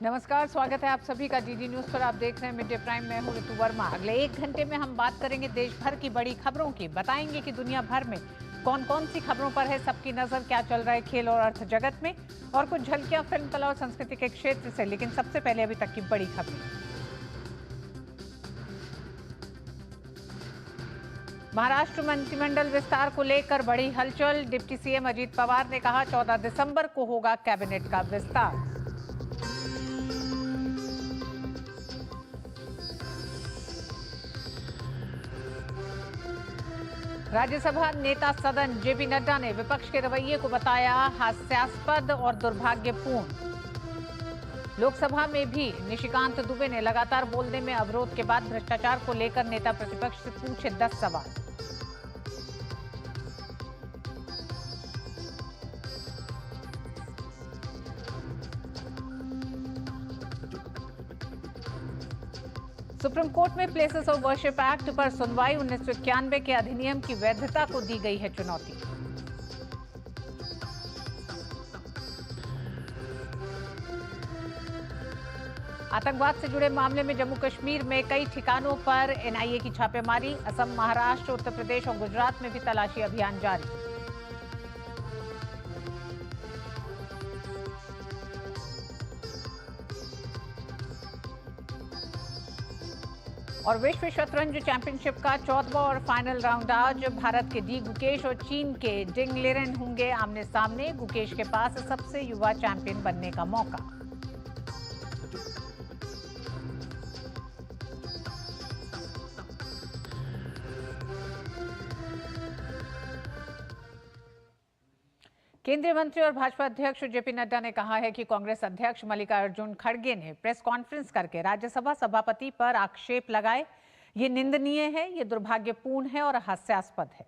नमस्कार, स्वागत है आप सभी का डीडी न्यूज पर। आप देख रहे हैं मिड डे प्राइम में हूं ऋतु वर्मा। अगले 1 घंटे में हम बात करेंगे देश भर की बड़ी खबरों की। बताएंगे कि दुनिया भर में कौन कौन सी खबरों पर है सबकी नजर, क्या चल रहा है खेल और अर्थ जगत में, और कुछ झलकियां फिल्म, कला और संस्कृति के क्षेत्र से। लेकिन सबसे पहले अभी तक की बड़ी खबरें। महाराष्ट्र मंत्रिमंडल विस्तार को लेकर बड़ी हलचल। डिप्टी सीएम अजीत पवार ने कहा 14 दिसंबर को होगा कैबिनेट का विस्तार। राज्यसभा नेता सदन जेपी नड्डा ने विपक्ष के रवैये को बताया हास्यास्पद और दुर्भाग्यपूर्ण। लोकसभा में भी निशिकांत दुबे ने लगातार बोलने में अवरोध के बाद भ्रष्टाचार को लेकर नेता प्रतिपक्ष से पूछे 10 सवाल। सुप्रीम कोर्ट में प्लेसेस ऑफ वर्शिप एक्ट पर सुनवाई। 1991 के अधिनियम की वैधता को दी गई है चुनौती। आतंकवाद से जुड़े मामले में जम्मू कश्मीर में कई ठिकानों पर एनआईए की छापेमारी। असम, महाराष्ट्र, उत्तर प्रदेश और गुजरात में भी तलाशी अभियान जारी। और विश्व शतरंज चैंपियनशिप का 14वां और फाइनल राउंड आज। भारत के डी गुकेश और चीन के डिंग लिरेन होंगे आमने सामने। गुकेश के पास सबसे युवा चैंपियन बनने का मौका। केंद्रीय मंत्री और भाजपा अध्यक्ष जेपी नड्डा ने कहा है कि कांग्रेस अध्यक्ष मल्लिकार्जुन खड़गे ने प्रेस कॉन्फ्रेंस करके राज्यसभा सभापति पर आक्षेप लगाए। ये निंदनीय है, ये दुर्भाग्यपूर्ण है और हास्यास्पद है।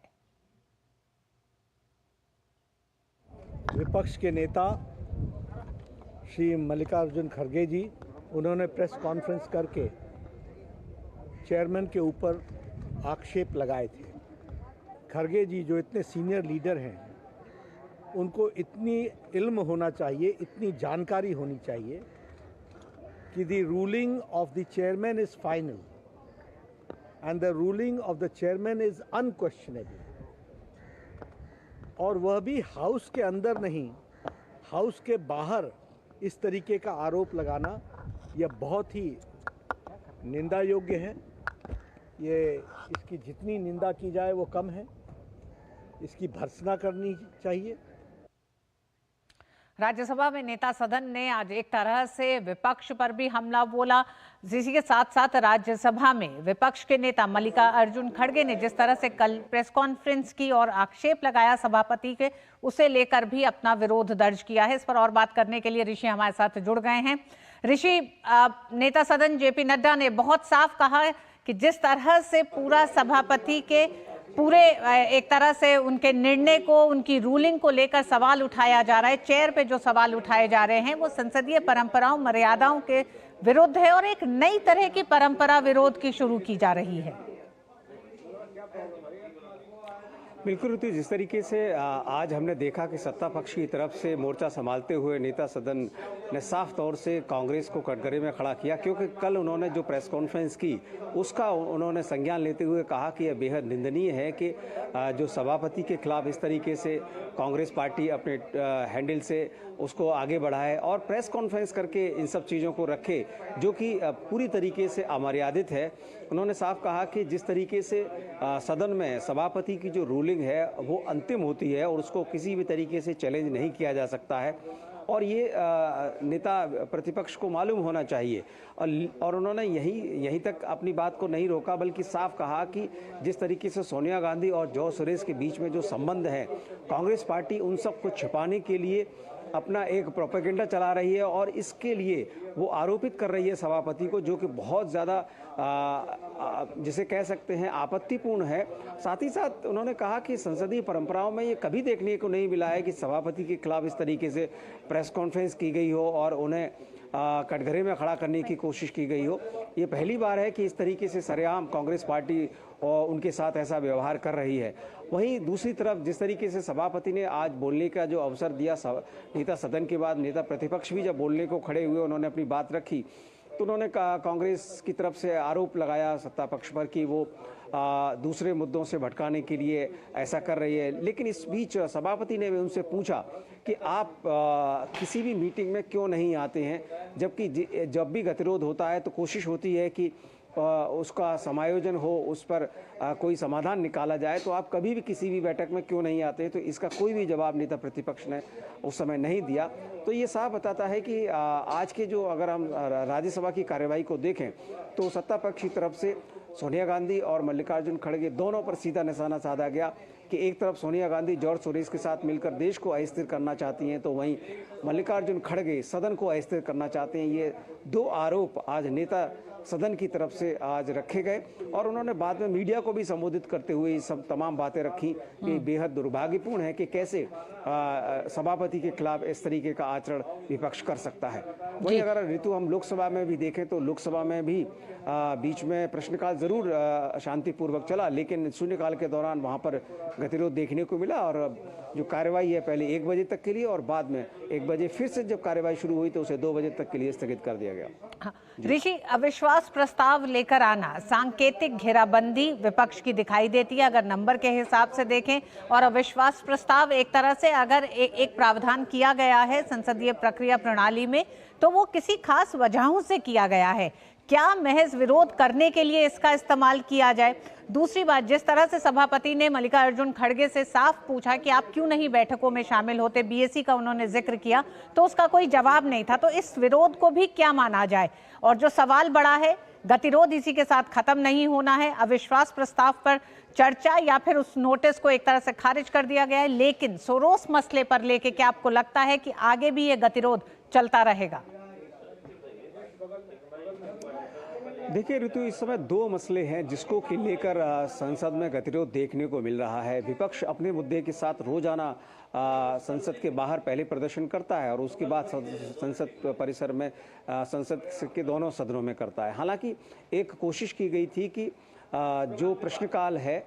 विपक्ष के नेता श्री मल्लिकार्जुन खड़गे जी, उन्होंने प्रेस कॉन्फ्रेंस करके चेयरमैन के ऊपर आक्षेप लगाए थे। खड़गे जी जो इतने सीनियर लीडर हैं, उनको इतनी इल्म होना चाहिए, इतनी जानकारी होनी चाहिए कि the ruling of the chairman is final and the ruling of the chairman is unquestionable. और वह भी हाउस के अंदर नहीं, हाउस के बाहर इस तरीके का आरोप लगाना यह बहुत ही निंदा योग्य है। इसकी जितनी निंदा की जाए वो कम है, इसकी भर्त्सना करनी चाहिए। राज्यसभा में नेता सदन ने आज एक तरह से विपक्ष पर भी हमला बोला। इसी के साथ साथ राज्यसभा में विपक्ष के नेता मल्लिकार्जुन खड़गे ने जिस तरह से कल प्रेस कॉन्फ्रेंस की और आक्षेप लगाया सभापति के, उसे लेकर भी अपना विरोध दर्ज किया है। इस पर और बात करने के लिए ऋषि हमारे साथ जुड़ गए हैं। ऋषि, नेता सदन जेपी नड्डा ने बहुत साफ कहा है कि जिस तरह से पूरा सभापति के पूरे एक तरह से उनके निर्णय को, उनकी रूलिंग को लेकर सवाल उठाया जा रहा है, चेयर पे जो सवाल उठाए जा रहे हैं वो संसदीय परंपराओं, मर्यादाओं के विरुद्ध है और एक नई तरह की परंपरा विरोध की शुरू की जा रही है। बिल्कुल ऋतु, जिस तरीके से आज हमने देखा कि सत्ता पक्ष की तरफ से मोर्चा संभालते हुए नेता सदन ने साफ तौर से कांग्रेस को कटघरे में खड़ा किया, क्योंकि कल उन्होंने जो प्रेस कॉन्फ्रेंस की उसका उन्होंने संज्ञान लेते हुए कहा कि यह बेहद निंदनीय है कि जो सभापति के खिलाफ इस तरीके से कांग्रेस पार्टी अपने हैंडल से उसको आगे बढ़ाए और प्रेस कॉन्फ्रेंस करके इन सब चीज़ों को रखे, जो कि पूरी तरीके से अमर्यादित है। उन्होंने साफ कहा कि जिस तरीके से सदन में सभापति की जो रूलिंग है वो अंतिम होती है और उसको किसी भी तरीके से चैलेंज नहीं किया जा सकता है, और ये नेता प्रतिपक्ष को मालूम होना चाहिए। और उन्होंने यहीं तक अपनी बात को नहीं रोका, बल्कि साफ कहा कि जिस तरीके से सोनिया गांधी और जॉर्ज सोरेस के बीच में जो संबंध है, कांग्रेस पार्टी उन सब को छिपाने के लिए अपना एक प्रोपेगेंडा चला रही है और इसके लिए वो आरोपित कर रही है सभापति को, जो कि बहुत ज़्यादा जिसे कह सकते हैं आपत्तिपूर्ण है। साथ ही साथ उन्होंने कहा कि संसदीय परंपराओं में ये कभी देखने को नहीं मिला है कि सभापति के खिलाफ इस तरीके से प्रेस कॉन्फ्रेंस की गई हो और उन्हें कटघरे में खड़ा करने की कोशिश की गई हो। ये पहली बार है कि इस तरीके से सरेआम कांग्रेस पार्टी और उनके साथ ऐसा व्यवहार कर रही है। वहीं दूसरी तरफ जिस तरीके से सभापति ने आज बोलने का जो अवसर दिया नेता सदन के बाद, नेता प्रतिपक्ष भी जब बोलने को खड़े हुए, उन्होंने अपनी बात रखी, तो उन्होंने कांग्रेस की तरफ से आरोप लगाया सत्ता पक्ष पर कि वो दूसरे मुद्दों से भटकाने के लिए ऐसा कर रही है। लेकिन इस बीच सभापति ने उनसे पूछा कि आप किसी भी मीटिंग में क्यों नहीं आते हैं, जबकि जब भी गतिरोध होता है तो कोशिश होती है कि उसका समायोजन हो, उस पर कोई समाधान निकाला जाए, तो आप कभी भी किसी भी बैठक में क्यों नहीं आते? तो इसका कोई भी जवाब नेता प्रतिपक्ष ने उस समय नहीं दिया। तो ये साफ बताता है कि आज के जो अगर हम राज्यसभा की कार्यवाही को देखें तो सत्ता पक्ष की तरफ से सोनिया गांधी और मल्लिकार्जुन खड़गे दोनों पर सीधा निशाना साधा गया कि एक तरफ सोनिया गांधी जॉर्ज सोरोस के साथ मिलकर देश को अस्थिर करना चाहती हैं, तो वहीं मल्लिकार्जुन खड़गे सदन को अस्थिर करना चाहते हैं। ये दो आरोप आज नेता सदन की तरफ से आज रखे गए और उन्होंने बाद में मीडिया को भी संबोधित करते हुए ये सब तमाम बातें रखी कि बेहद दुर्भाग्यपूर्ण है कि कैसे सभापति के खिलाफ इस तरीके का आचरण विपक्ष कर सकता है। वहीं अगर ऋतु हम लोकसभा में भी देखें तो लोकसभा में भी बीच में प्रश्नकाल जरूर शांतिपूर्वक चला, लेकिन शून्यकाल के दौरान वहां पर गतिरोध देखने को मिला और जो कार्यवाही है पहले 1 बजे तक के लिए और बाद में 1 बजे फिर से जब कार्यवाही शुरू हुई तो उसे 2 बजे तक के लिए स्थगित कर दिया गया। हाँ, ऋषि, अविश्वास प्रस्ताव लेकर आना सांकेतिक घेराबंदी विपक्ष की दिखाई देती है अगर नंबर के हिसाब से देखें, और अविश्वास प्रस्ताव एक तरह से अगर एक प्रावधान किया गया है संसदीय प्रक्रिया प्रणाली में तो वो किसी खास वजहों से किया गया है। क्या महज विरोध करने के लिए इसका इस्तेमाल किया जाए? दूसरी बात, जिस तरह से सभापति ने मल्लिकार्जुन खड़गे से साफ पूछा कि आप क्यों नहीं बैठकों में शामिल होते, बीएससी का उन्होंने जिक्र किया, तो उसका कोई जवाब नहीं था। तो इस विरोध को भी क्या माना जाए? और जो सवाल बड़ा है, गतिरोध इसी के साथ खत्म नहीं होना है, अविश्वास प्रस्ताव पर चर्चा या फिर उस नोटिस को एक तरह से खारिज कर दिया गया है, लेकिन सोरोस मसले पर लेके क्या आपको लगता है कि आगे भी ये गतिरोध चलता रहेगा? देखिए ऋतु, इस समय 2 मसले हैं जिसको कि लेकर संसद में गतिरोध देखने को मिल रहा है। विपक्ष अपने मुद्दे के साथ रोजाना संसद के बाहर पहले प्रदर्शन करता है और उसके बाद संसद परिसर में संसद के दोनों सदनों में करता है। हालांकि एक कोशिश की गई थी कि जो प्रश्नकाल है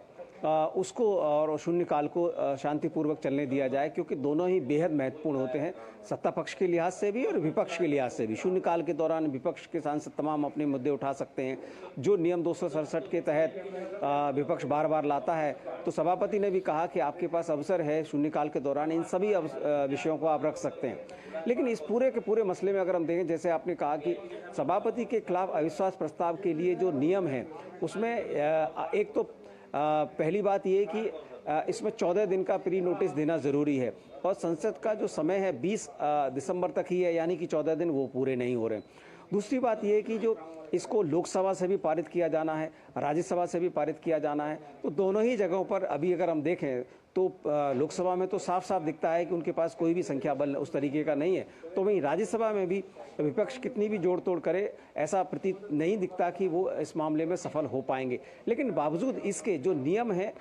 उसको और शून्यकाल को शांतिपूर्वक चलने दिया जाए, क्योंकि दोनों ही बेहद महत्वपूर्ण होते हैं, सत्ता पक्ष के लिहाज से भी और विपक्ष के लिहाज से भी। शून्यकाल के दौरान विपक्ष के सांसद तमाम अपने मुद्दे उठा सकते हैं जो नियम 267 के तहत विपक्ष बार बार लाता है। तो सभापति ने भी कहा कि आपके पास अवसर है शून्यकाल के दौरान इन सभी विषयों को आप रख सकते हैं। लेकिन इस पूरे के पूरे मसले में अगर हम देखें, जैसे आपने कहा कि सभापति के खिलाफ अविश्वास प्रस्ताव के लिए जो नियम है उसमें एक तो पहली बात ये कि इसमें 14 दिन का प्री नोटिस देना ज़रूरी है और संसद का जो समय है 20 दिसंबर तक ही है, यानी कि 14 दिन वो पूरे नहीं हो रहे। दूसरी बात ये कि जो इसको लोकसभा से भी पारित किया जाना है, राज्यसभा से भी पारित किया जाना है, तो दोनों ही जगहों पर अभी अगर हम देखें तो लोकसभा में तो साफ साफ दिखता है कि उनके पास कोई भी संख्या बल उस तरीके का नहीं है, तो वहीं राज्यसभा में भी विपक्ष कितनी भी जोड़ तोड़ करे ऐसा प्रतीत नहीं दिखता कि वो इस मामले में सफल हो पाएंगे। लेकिन बावजूद इसके जो नियम है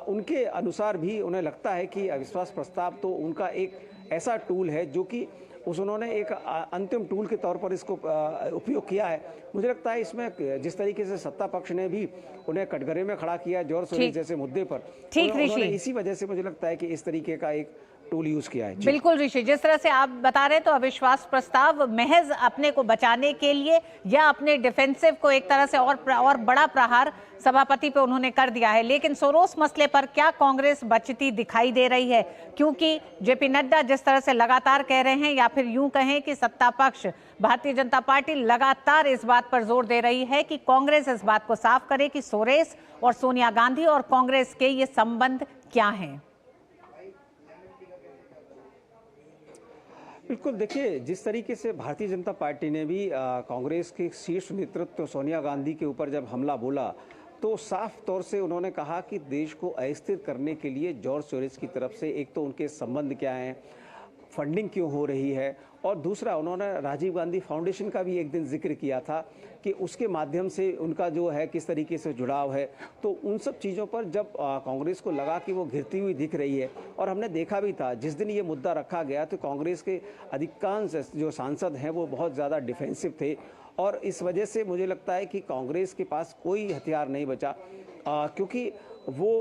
उनके अनुसार भी उन्हें लगता है कि अविश्वास प्रस्ताव तो उनका एक ऐसा टूल है जो कि उन्होंने एक अंतिम टूल के तौर पर इसको उपयोग किया है। मुझे लगता है इसमें जिस तरीके से सत्ता पक्ष ने भी उन्हें कटघरे में खड़ा किया जॉर्ज सोरोस जैसे मुद्दे पर, उन्होंने इसी वजह से मुझे लगता है कि इस तरीके का एक टूल यूज किया है। बिल्कुल ऋषि, जिस तरह से आप बता रहे हैं तो अविश्वास प्रस्ताव महज अपने को बचाने के लिए या अपने डिफेंसिव को एक तरह से और बड़ा प्रहार सभापति पे उन्होंने कर दिया है। लेकिन सोरोस मसले पर क्या कांग्रेस बचती दिखाई दे रही है? क्योंकि जेपी नड्डा जिस तरह से लगातार कह रहे हैं, या फिर यूं कहें कि सत्ता पक्ष भारतीय जनता पार्टी लगातार इस बात पर जोर दे रही है कि कांग्रेस इस बात को साफ करे कि सोरेस और सोनिया गांधी और कांग्रेस के ये संबंध क्या हैं। बिल्कुल, देखिए जिस तरीके से भारतीय जनता पार्टी ने भी कांग्रेस के शीर्ष नेतृत्व सोनिया गांधी के ऊपर जब हमला बोला तो साफ तौर से उन्होंने कहा कि देश को अस्थिर करने के लिए जॉर्ज सोरोस की तरफ से एक तो उनके संबंध क्या हैं, फंडिंग क्यों हो रही है, और दूसरा उन्होंने राजीव गांधी फाउंडेशन का भी एक दिन जिक्र किया था कि उसके माध्यम से उनका जो है किस तरीके से जुड़ाव है। तो उन सब चीज़ों पर जब कांग्रेस को लगा कि वो गिरती हुई दिख रही है, और हमने देखा भी था जिस दिन ये मुद्दा रखा गया तो कांग्रेस के अधिकांश जो सांसद हैं वो बहुत ज़्यादा डिफेंसिव थे, और इस वजह से मुझे लगता है कि कांग्रेस के पास कोई हथियार नहीं बचा, क्योंकि वो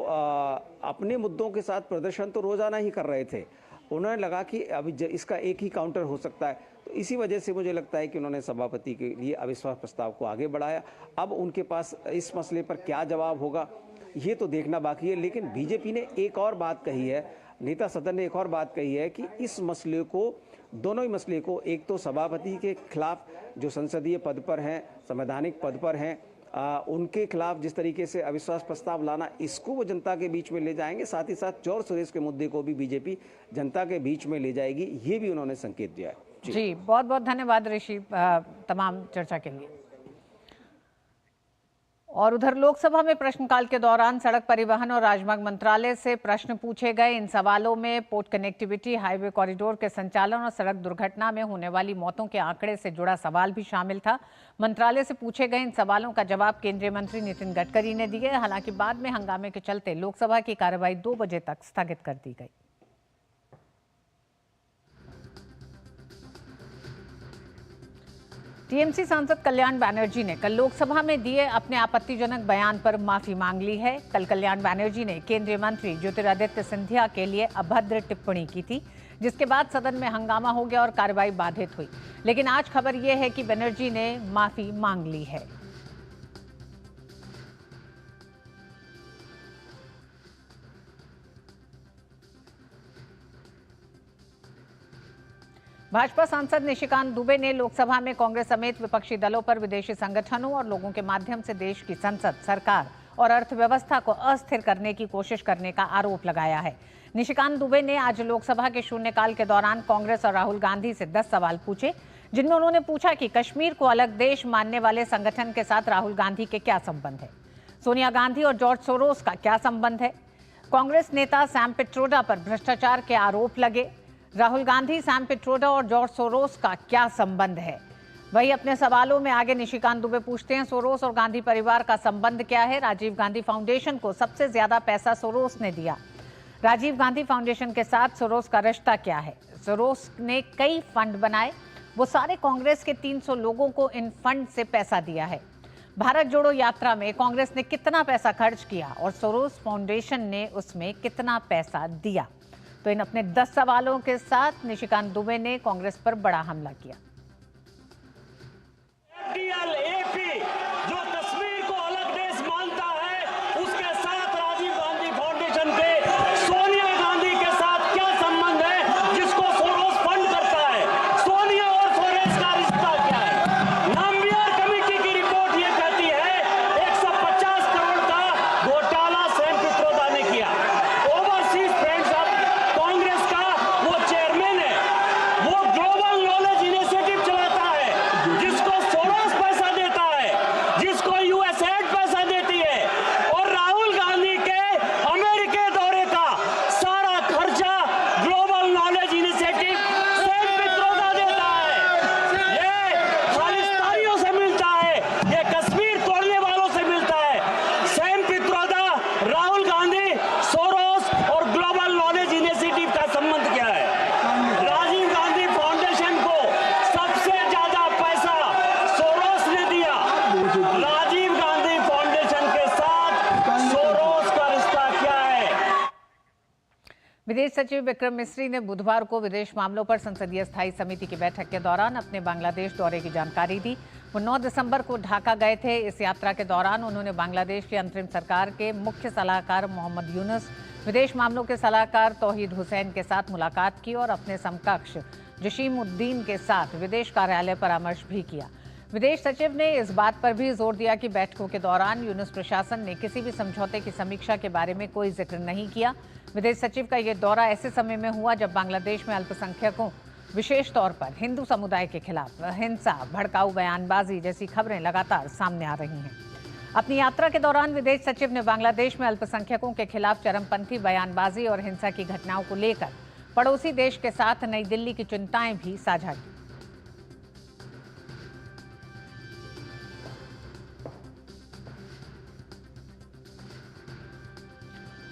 अपने मुद्दों के साथ प्रदर्शन तो रोज़ाना ही कर रहे थे। उन्होंने लगा कि अभी इसका एक ही काउंटर हो सकता है, तो इसी वजह से मुझे लगता है कि उन्होंने सभापति के लिए अविश्वास प्रस्ताव को आगे बढ़ाया। अब उनके पास इस मसले पर क्या जवाब होगा ये तो देखना बाकी है। लेकिन बीजेपी ने एक और बात कही है, नेता सदन ने एक और बात कही है कि इस मसले को, दोनों ही मसले को, एक तो सभापति के खिलाफ जो संसदीय पद पर हैं, संवैधानिक पद पर हैं, उनके खिलाफ जिस तरीके से अविश्वास प्रस्ताव लाना, इसको वो जनता के बीच में ले जाएंगे, साथ ही साथ जॉर्ज सोरोस के मुद्दे को भी बीजेपी जनता के बीच में ले जाएगी, ये भी उन्होंने संकेत दिया है। जी बहुत बहुत धन्यवाद ऋषि तमाम चर्चा के लिए। और उधर लोकसभा में प्रश्नकाल के दौरान सड़क परिवहन और राजमार्ग मंत्रालय से प्रश्न पूछे गए। इन सवालों में पोर्ट कनेक्टिविटी, हाईवे कॉरिडोर के संचालन और सड़क दुर्घटना में होने वाली मौतों के आंकड़े से जुड़ा सवाल भी शामिल था। मंत्रालय से पूछे गए इन सवालों का जवाब केंद्रीय मंत्री नितिन गडकरी ने दिए। हालांकि बाद में हंगामे के चलते लोकसभा की कार्यवाही 2 बजे तक स्थगित कर दी गई। टीएमसी सांसद कल्याण बैनर्जी ने कल लोकसभा में दिए अपने आपत्तिजनक बयान पर माफी मांग ली है। कल कल्याण बैनर्जी ने केंद्रीय मंत्री ज्योतिरादित्य सिंधिया के लिए अभद्र टिप्पणी की थी, जिसके बाद सदन में हंगामा हो गया और कार्यवाही बाधित हुई। लेकिन आज खबर यह है कि बैनर्जी ने माफी मांग ली है। भाजपा सांसद निशिकांत दुबे ने लोकसभा में कांग्रेस समेत विपक्षी दलों पर विदेशी संगठनों और लोगों के माध्यम से देश की संसद, सरकार और अर्थव्यवस्था को अस्थिर करने की कोशिश करने का आरोप लगाया है। निशिकांत दुबे ने आज लोकसभा के शून्यकाल के दौरान कांग्रेस और राहुल गांधी से 10 सवाल पूछे, जिनमें उन्होंने पूछा कि कश्मीर को अलग देश मानने वाले संगठन के साथ राहुल गांधी के क्या संबंध है, सोनिया गांधी और जॉर्ज सोरोस का क्या संबंध है, कांग्रेस नेता सैम पिट्रोडा पर भ्रष्टाचार के आरोप लगे, राहुल गांधी, सैम पिट्रोडा और जॉर्ज सोरोस का क्या संबंध है। वही अपने सवालों में आगे निशिकांत दुबे पूछते हैं, सोरोस और गांधी परिवार का संबंध क्या है। राजीव गांधी फाउंडेशन को सबसे ज्यादा पैसा सोरोस ने दिया। राजीव गांधी फाउंडेशन के साथ सोरोस का रिश्ता क्या है। सोरोस ने कई फंड बनाए, वो सारे कांग्रेस के 300 लोगों को इन फंड से पैसा दिया है। भारत जोड़ो यात्रा में कांग्रेस ने कितना पैसा खर्च किया और सोरोस फाउंडेशन ने उसमें कितना पैसा दिया। तो इन अपने 10 सवालों के साथ निशिकांत दुबे ने कांग्रेस पर बड़ा हमला किया। एपी जो कश्मीर को अलग देश मानता है, उसके साथ राजीव गांधी फाउंडेशन के सोनिया गांधी के साथ क्या संबंध है, जिसको सोरोस फंड करता है। सोनिया और सोरोस का रिश्ता क्या है। नाम्बियर कमेटी की रिपोर्ट ये कहती है 150 करोड़ का घोटाला सैम पित्रोदा ने किया। ओवरसीज फ्रेंड्स ऑफ कांग्रेस का वो चेयरमैन है, वो ग्लोबल नॉलेज इनिशिएटिव चलाता है, जिसको सोरोस पैसा देता है, जिसको यूएसएड पैसा देती है, और राहुल गांधी के अमेरिका दौरे का सारा खर्चा global knowledge initiative Sam Pitroda देता है। ये खालिस्तानियों से मिलता है, ये कश्मीर तोड़ने वालों से मिलता है। सैम पित्रोदा, राहुल गांधी, सोरोस और ग्लोबल नॉलेज इनिशिएटिव का संबंध क्या है। राजीव गांधी फाउंडेशन को सबसे ज्यादा पैसा सोरोस ने दिया। राजीव गांधी फाउंडेशन के साथ सोरोस का रिश्ता क्या है। विदेश सचिव विक्रम मिस्री ने बुधवार को विदेश मामलों पर संसदीय स्थायी समिति की बैठक के दौरान अपने बांग्लादेश दौरे की जानकारी दी। वो 9 दिसंबर को ढाका गए थे। इस यात्रा के दौरान उन्होंने बांग्लादेश की अंतरिम सरकार के मुख्य सलाहकार मोहम्मद यूनुस, विदेश मामलों के सलाहकार तौहीद हुसैन के साथ मुलाकात की और अपने समकक्ष जशीमुद्दीन के साथ विदेश कार्यालय परामर्श भी किया। विदेश सचिव ने इस बात पर भी जोर दिया कि बैठकों के दौरान यूनुस प्रशासन ने किसी भी समझौते की समीक्षा के बारे में कोई जिक्र नहीं किया। विदेश सचिव का यह दौरा ऐसे समय में हुआ जब बांग्लादेश में अल्पसंख्यकों, विशेष तौर पर हिंदू समुदाय के खिलाफ हिंसा, भड़काऊ बयानबाजी जैसी खबरें लगातार सामने आ रही हैं। अपनी यात्रा के दौरान विदेश सचिव ने बांग्लादेश में अल्पसंख्यकों के खिलाफ चरमपंथी बयानबाजी और हिंसा की घटनाओं को लेकर पड़ोसी देश के साथ नई दिल्ली की चिंताएं भी साझा की।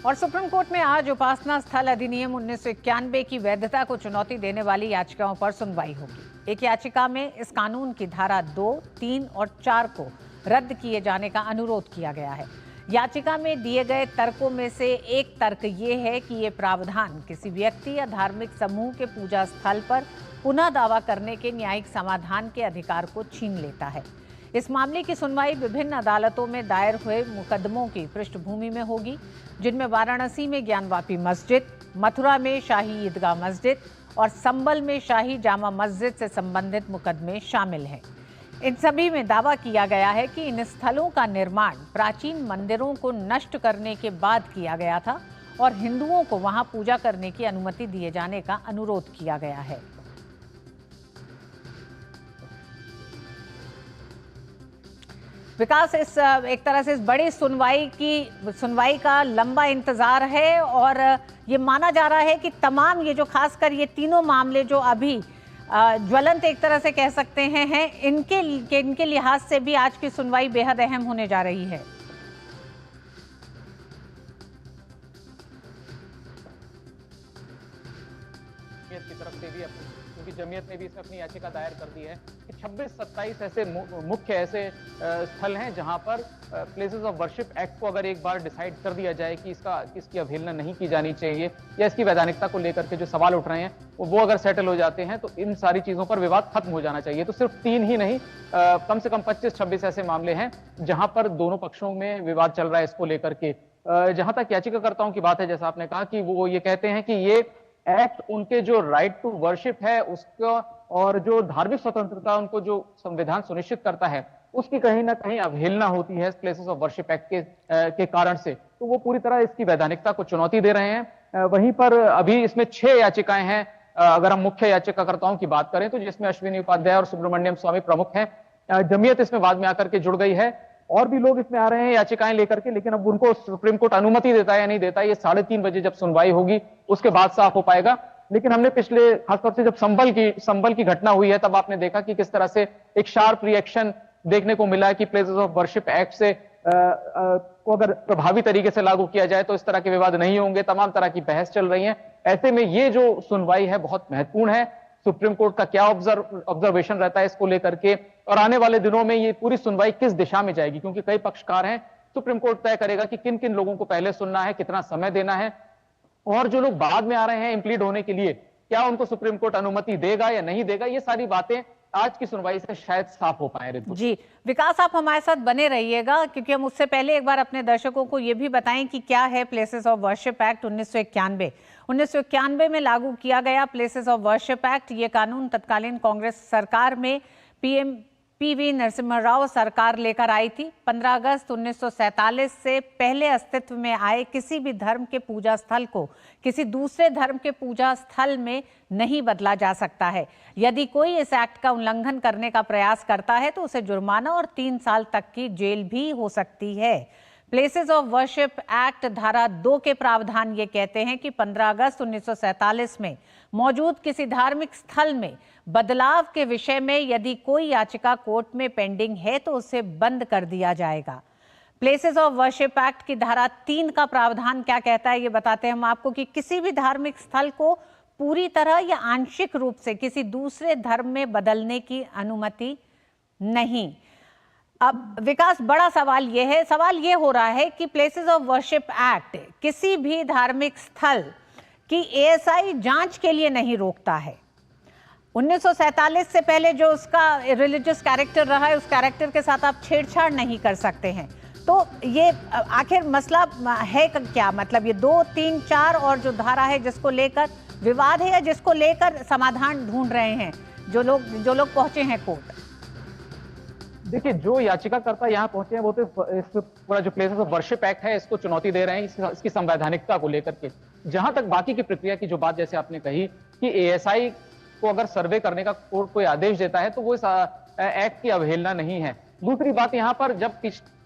और सुप्रीम कोर्ट में आज उपासना स्थल अधिनियम 1991 की वैधता को चुनौती देने वाली याचिकाओं पर सुनवाई होगी। एक याचिका में इस कानून की धारा 2, 3 और 4 को रद्द किए जाने का अनुरोध किया गया है। याचिका में दिए गए तर्कों में से एक तर्क ये है कि ये प्रावधान किसी व्यक्ति या धार्मिक समूह के पूजा स्थल पर पुनः दावा करने के न्यायिक समाधान के अधिकार को छीन लेता है। इस मामले की सुनवाई विभिन्न अदालतों में दायर हुए मुकदमों की पृष्ठभूमि में होगी, जिनमें वाराणसी में ज्ञानवापी मस्जिद, मथुरा में शाही ईदगाह मस्जिद और संबल में शाही जामा मस्जिद से संबंधित मुकदमे शामिल हैं। इन सभी में दावा किया गया है कि इन स्थलों का निर्माण प्राचीन मंदिरों को नष्ट करने के बाद किया गया था और हिंदुओं को वहां पूजा करने की अनुमति दिए जाने का अनुरोध किया गया है। विकास, इस एक तरह से इस बड़ी सुनवाई का लंबा इंतजार है और ये माना जा रहा है कि तमाम ये जो खासकर ये तीनों मामले जो अभी ज्वलंत एक तरह से कह सकते हैं इनके लिहाज से भी आज की सुनवाई बेहद अहम होने जा रही है। की तरफ से भी क्योंकि जमीयत ने भी इसमें अपनी याचिका दायर कर दी है कि 26-27 ऐसे मुख्य ऐसे स्थल हैं जहां पर प्लेसेस ऑफ वर्शिप एक्ट को अगर एक बार डिसाइड कर दिया जाए कि इसकी अवहेलना नहीं की जानी चाहिए या इसकी वैधानिकता को लेकर के जो सवाल उठ रहे हैं वो अगर सेटल हो जाते हैं तो इन सारी चीजों पर विवाद खत्म हो जाना चाहिए। तो सिर्फ 3 ही नहीं, कम से कम 25-26 ऐसे मामले हैं जहां पर दोनों पक्षों में विवाद चल रहा है इसको लेकर के। जहां तक याचिकाकर्ताओं की बात है, जैसा आपने कहा कि वो ये कहते हैं कि ये एक्ट उनके जो राइट टू वर्शिप है उसका और जो धार्मिक स्वतंत्रता उनको जो संविधान सुनिश्चित करता है उसकी कहीं ना कहीं अवहेलना होती है प्लेसेस ऑफ वर्शिप एक्ट के कारण से, तो वो पूरी तरह इसकी वैधानिकता को चुनौती दे रहे हैं। वहीं पर अभी इसमें 6 याचिकाएं हैं। अगर हम मुख्य याचिकाकर्ताओं की बात करें तो जिसमें अश्विनी उपाध्याय और सुब्रमण्यम स्वामी प्रमुख हैं। जमीयत इसमें बाद में आकर के जुड़ गई है और भी लोग इसमें आ रहे हैं याचिकाएं लेकर के, लेकिन अब उनको सुप्रीम कोर्ट अनुमति देता है या नहीं देता है ये 3:30 बजे जब सुनवाई होगी उसके बाद साफ हो पाएगा। लेकिन हमने पिछले खासतौर से जब संबल की घटना हुई है तब आपने देखा कि किस तरह से एक शार्प रिएक्शन देखने को मिला कि प्लेसेस ऑफ वर्शिप एक्ट से को अगर प्रभावी तरीके से लागू किया जाए तो इस तरह के विवाद नहीं होंगे। तमाम तरह की बहस चल रही है। ऐसे में ये जो सुनवाई है बहुत महत्वपूर्ण है। सुप्रीम कोर्ट का क्या ऑब्जर्वेशन रहता है इसको लेकर के और आने वाले दिनों में ये पूरी सुनवाई किस दिशा में जाएगी, क्योंकि कई पक्षकार हैं। सुप्रीम कोर्ट तय करेगा कि किन किन लोगों को पहले सुनना है, कितना समय देना है और जो लोग बाद में आ रहे हैं इंप्लीड होने के लिए क्या उनको सुप्रीम कोर्ट अनुमति देगा या नहीं देगा। ये सारी बातें आज की सुनवाई से शायद साफ हो पाए। रितु जी विकास, आप हमारे साथ बने रहिएगा क्योंकि हम उससे पहले एक बार अपने दर्शकों को ये भी बताएं कि क्या है प्लेसेस ऑफ वर्शिप एक्ट 1991 में लागू किया गया प्लेसेस ऑफ वर्शिप एक्ट। ये कानून तत्कालीन कांग्रेस सरकार में पीएम पीवी नरसिम्हा राव सरकार लेकर आई थी। 15 अगस्त 1947 से पहले अस्तित्व में आए किसी भी धर्म के पूजा स्थल को किसी दूसरे धर्म के पूजा स्थल में नहीं बदला जा सकता है। यदि कोई इस एक्ट का उल्लंघन करने का प्रयास करता है तो उसे जुर्माना और 3 साल तक की जेल भी हो सकती है। प्लेसेस ऑफ वर्शिप एक्ट धारा 2 के प्रावधान ये कहते हैं कि 15 अगस्त 1947 में मौजूद किसी धार्मिक स्थल में बदलाव के विषय में यदि कोई याचिका कोर्ट में पेंडिंग है तो उसे बंद कर दिया जाएगा। प्लेसेस ऑफ वर्शिप एक्ट की धारा 3 का प्रावधान क्या कहता है ये बताते हैं हम आपको कि किसी भी धार्मिक स्थल को पूरी तरह या आंशिक रूप से किसी दूसरे धर्म में बदलने की अनुमति नहीं। अब विकास, बड़ा सवाल ये हो रहा है कि प्लेसेस ऑफ वर्शिप एक्ट किसी भी धार्मिक स्थल की एएसआई जांच के लिए नहीं रोकता है। 1947 से पहले जो उसका रिलीजियस कैरेक्टर रहा है उस कैरेक्टर के साथ आप छेड़छाड़ नहीं कर सकते हैं। तो ये आखिर मसला है क्या? मतलब ये 2, 3, 4 और जो धारा है जिसको लेकर विवाद है या जिसको लेकर समाधान ढूंढ रहे हैं जो लोग पहुंचे हैं कोर्ट? देखिए, जो याचिकाकर्ता यहाँ पहुंचे हैं वो तो इस पूरा जो प्लेसेस ऑफ वर्शिप एक्ट है इसको चुनौती दे रहे हैं, इसकी संवैधानिकता को लेकर के। जहां तक बाकी की प्रक्रिया की जो बात जैसे आपने कही कि एएसआई को अगर सर्वे करने का कोर्ट कोई आदेश देता है तो वो इस एक्ट की अवहेलना नहीं है। दूसरी बात, यहाँ पर जब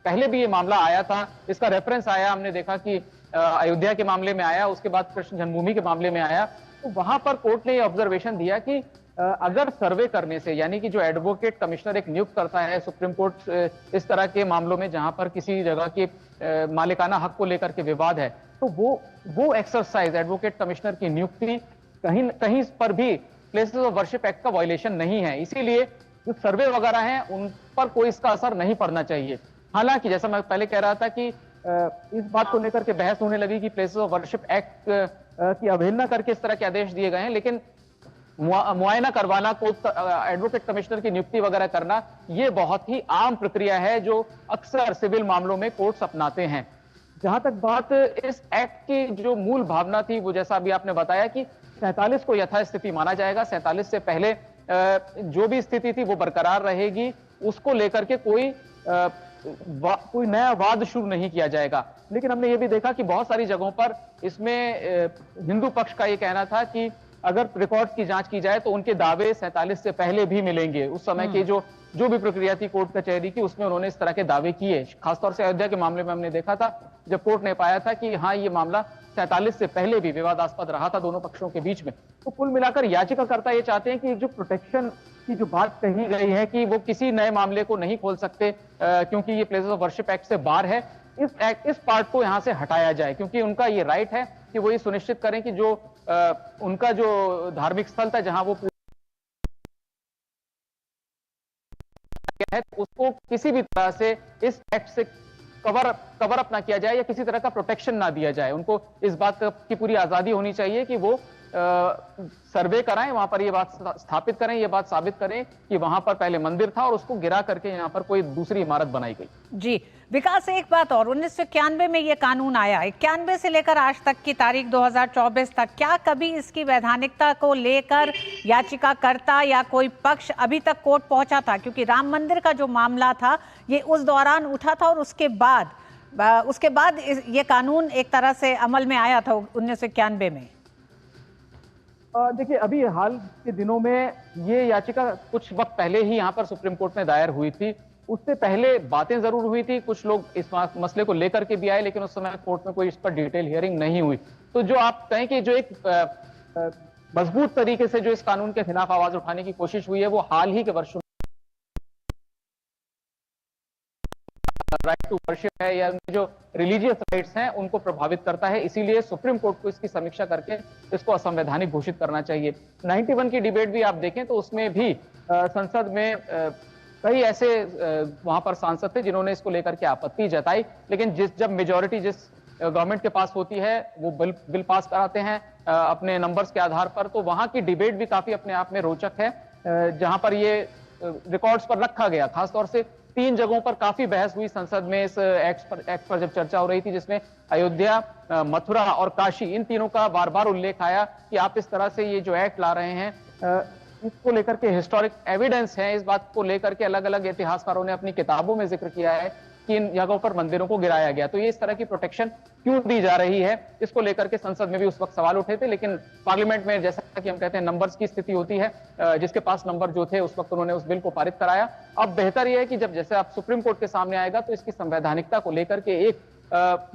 पहले भी ये मामला आया था, इसका रेफरेंस आया, हमने देखा कि अयोध्या के मामले में आया, उसके बाद कृष्ण जन्मभूमि के मामले में आया, तो वहां पर कोर्ट ने ये ऑब्जर्वेशन दिया कि अगर सर्वे करने से, यानी कि जो एडवोकेट कमिश्नर एक नियुक्त करता है सुप्रीम कोर्ट इस तरह के मामलों में जहां पर किसी जगह के मालिकाना हक को लेकर के विवाद है, तो वो एक्सरसाइज एडवोकेट कमिश्नर की नियुक्ति कहीं कहीं पर भी प्लेसेस ऑफ वर्शिप एक्ट का वायलेशन नहीं है। इसीलिए जो सर्वे वगैरह हैं उन पर कोई इसका असर नहीं पड़ना चाहिए। हालांकि जैसा मैं पहले कह रहा था कि इस बात को लेकर के बहस होने लगी कि प्लेसेस ऑफ वर्शिप एक्ट की अवहेलना करके इस तरह के आदेश दिए गए हैं, लेकिन मुआयना करवाना, एडवोकेट कमिश्नर की नियुक्ति वगैरह करना, ये बहुत ही आम प्रक्रिया है जो अक्सर सिविल मामलों में कोर्ट्स अपनाते हैं। जहां तक बात इस एक्ट की जो मूल भावना थी, वो जैसा अभी आपने बताया कि 47 को यथास्थिति माना जाएगा, 47 से पहले जो भी स्थिति थी वो बरकरार रहेगी, उसको लेकर के कोई नया वाद शुरू नहीं किया जाएगा। लेकिन हमने ये भी देखा कि बहुत सारी जगहों पर इसमें हिंदू पक्ष का ये कहना था कि अगर रिकॉर्ड्स की जांच की जाए तो उनके दावे 47 से पहले भी मिलेंगे। उस समय के जो भी प्रक्रिया थी कोर्ट कचहरी की, उसमें उन्होंने इस तरह के दावे किए। खासतौर से अयोध्या के मामले में हमने देखा था, जब कोर्ट ने पाया था कि हाँ, ये मामला 47 से पहले भी विवादास्पद रहा था दोनों पक्षों के बीच में। तो कुल मिलाकर याचिकाकर्ता ये चाहते हैं कि जो प्रोटेक्शन की जो बात कही गई है कि वो किसी नए मामले को नहीं खोल सकते क्योंकि ये प्लेसेस ऑफ वर्शिप एक्ट से बाहर है, इस पार्ट को यहां से हटाया जाए, क्योंकि उनका ये राइट है कि वो ये सुनिश्चित करें कि जो उनका जो धार्मिक स्थल था जहां वो है, उसको किसी भी तरह से इस एक्ट से कवर अप ना किया जाए या किसी तरह का प्रोटेक्शन ना दिया जाए। उनको इस बात की पूरी आजादी होनी चाहिए कि वो सर्वे कराएं, वहां पर ये बात स्थापित करें, ये बात साबित करें कि वहां पर पहले मंदिर था और उसको गिरा करके यहाँ पर कोई दूसरी इमारत बनाई गई। जी विकास, एक बात और, 1991 में ये कानून आया, 91 से लेकर आज तक की तारीख 2024 तक, क्या कभी इसकी वैधानिकता को लेकर याचिकाकर्ता या कोई पक्ष अभी तक कोर्ट पहुंचा था? क्योंकि राम मंदिर का जो मामला था ये उस दौरान उठा था और उसके बाद ये कानून एक तरह से अमल में आया था 1991 में। देखिए, अभी हाल के दिनों में ये याचिका कुछ वक्त पहले ही यहाँ पर सुप्रीम कोर्ट में दायर हुई थी। उससे पहले बातें जरूर हुई थी, कुछ लोग इस मसले को लेकर के भी आए, लेकिन उस समय कोर्ट में कोई इस पर डिटेल हियरिंग नहीं हुई। तो जो आप कहें कि जो एक मजबूत तरीके से जो इस कानून के खिलाफ आवाज उठाने की कोशिश हुई है, वो हाल ही के वर्षों राइट टू वर्शिप है या जो रिलीजियस राइट्स हैं उनको प्रभावित करता है। इसीलिए सुप्रीम कोर्ट को इसकी समीक्षा करके इसको असंवैधानिक घोषित करना चाहिए। 91 की डिबेट भी आप देखें तो उसमें भी संसद में कई ऐसे वहां पर सांसद थे जिन्होंने इसको लेकर के आपत्ति जताई, लेकिन जब मेजोरिटी जिस गवर्नमेंट के पास होती है वो बिल पास कराते हैं अपने नंबर्स के आधार पर, तो वहां की डिबेट भी काफी अपने आप में रोचक है, जहां पर ये रिकॉर्ड्स पर रखा गया। खासतौर से 3 जगहों पर काफी बहस हुई संसद में इस एक्ट पर जब चर्चा हो रही थी, जिसमें अयोध्या, मथुरा और काशी, इन तीनों का बार बार उल्लेख आया कि आप इस तरह से ये जो एक्ट ला रहे हैं, इसको लेकर के हिस्टोरिक एविडेंस है। इस बात को लेकर के अलग अलग इतिहासकारों ने अपनी किताबों में जिक्र किया है कि इन जगहों पर मंदिरों को गिराया गया, तो ये इस तरह की प्रोटेक्शन क्यों दी जा रही है, इसको लेकर के संसद में भी उस वक्त सवाल उठे थे। लेकिन पार्लियामेंट में जैसा कि हम कहते हैं नंबर्स की स्थिति होती है, जिसके पास नंबर जो थे उस वक्त उन्होंने उस बिल को पारित कराया। अब बेहतर यह है कि जब जैसे आप सुप्रीम कोर्ट के सामने आएगा तो इसकी संवैधानिकता को लेकर के एक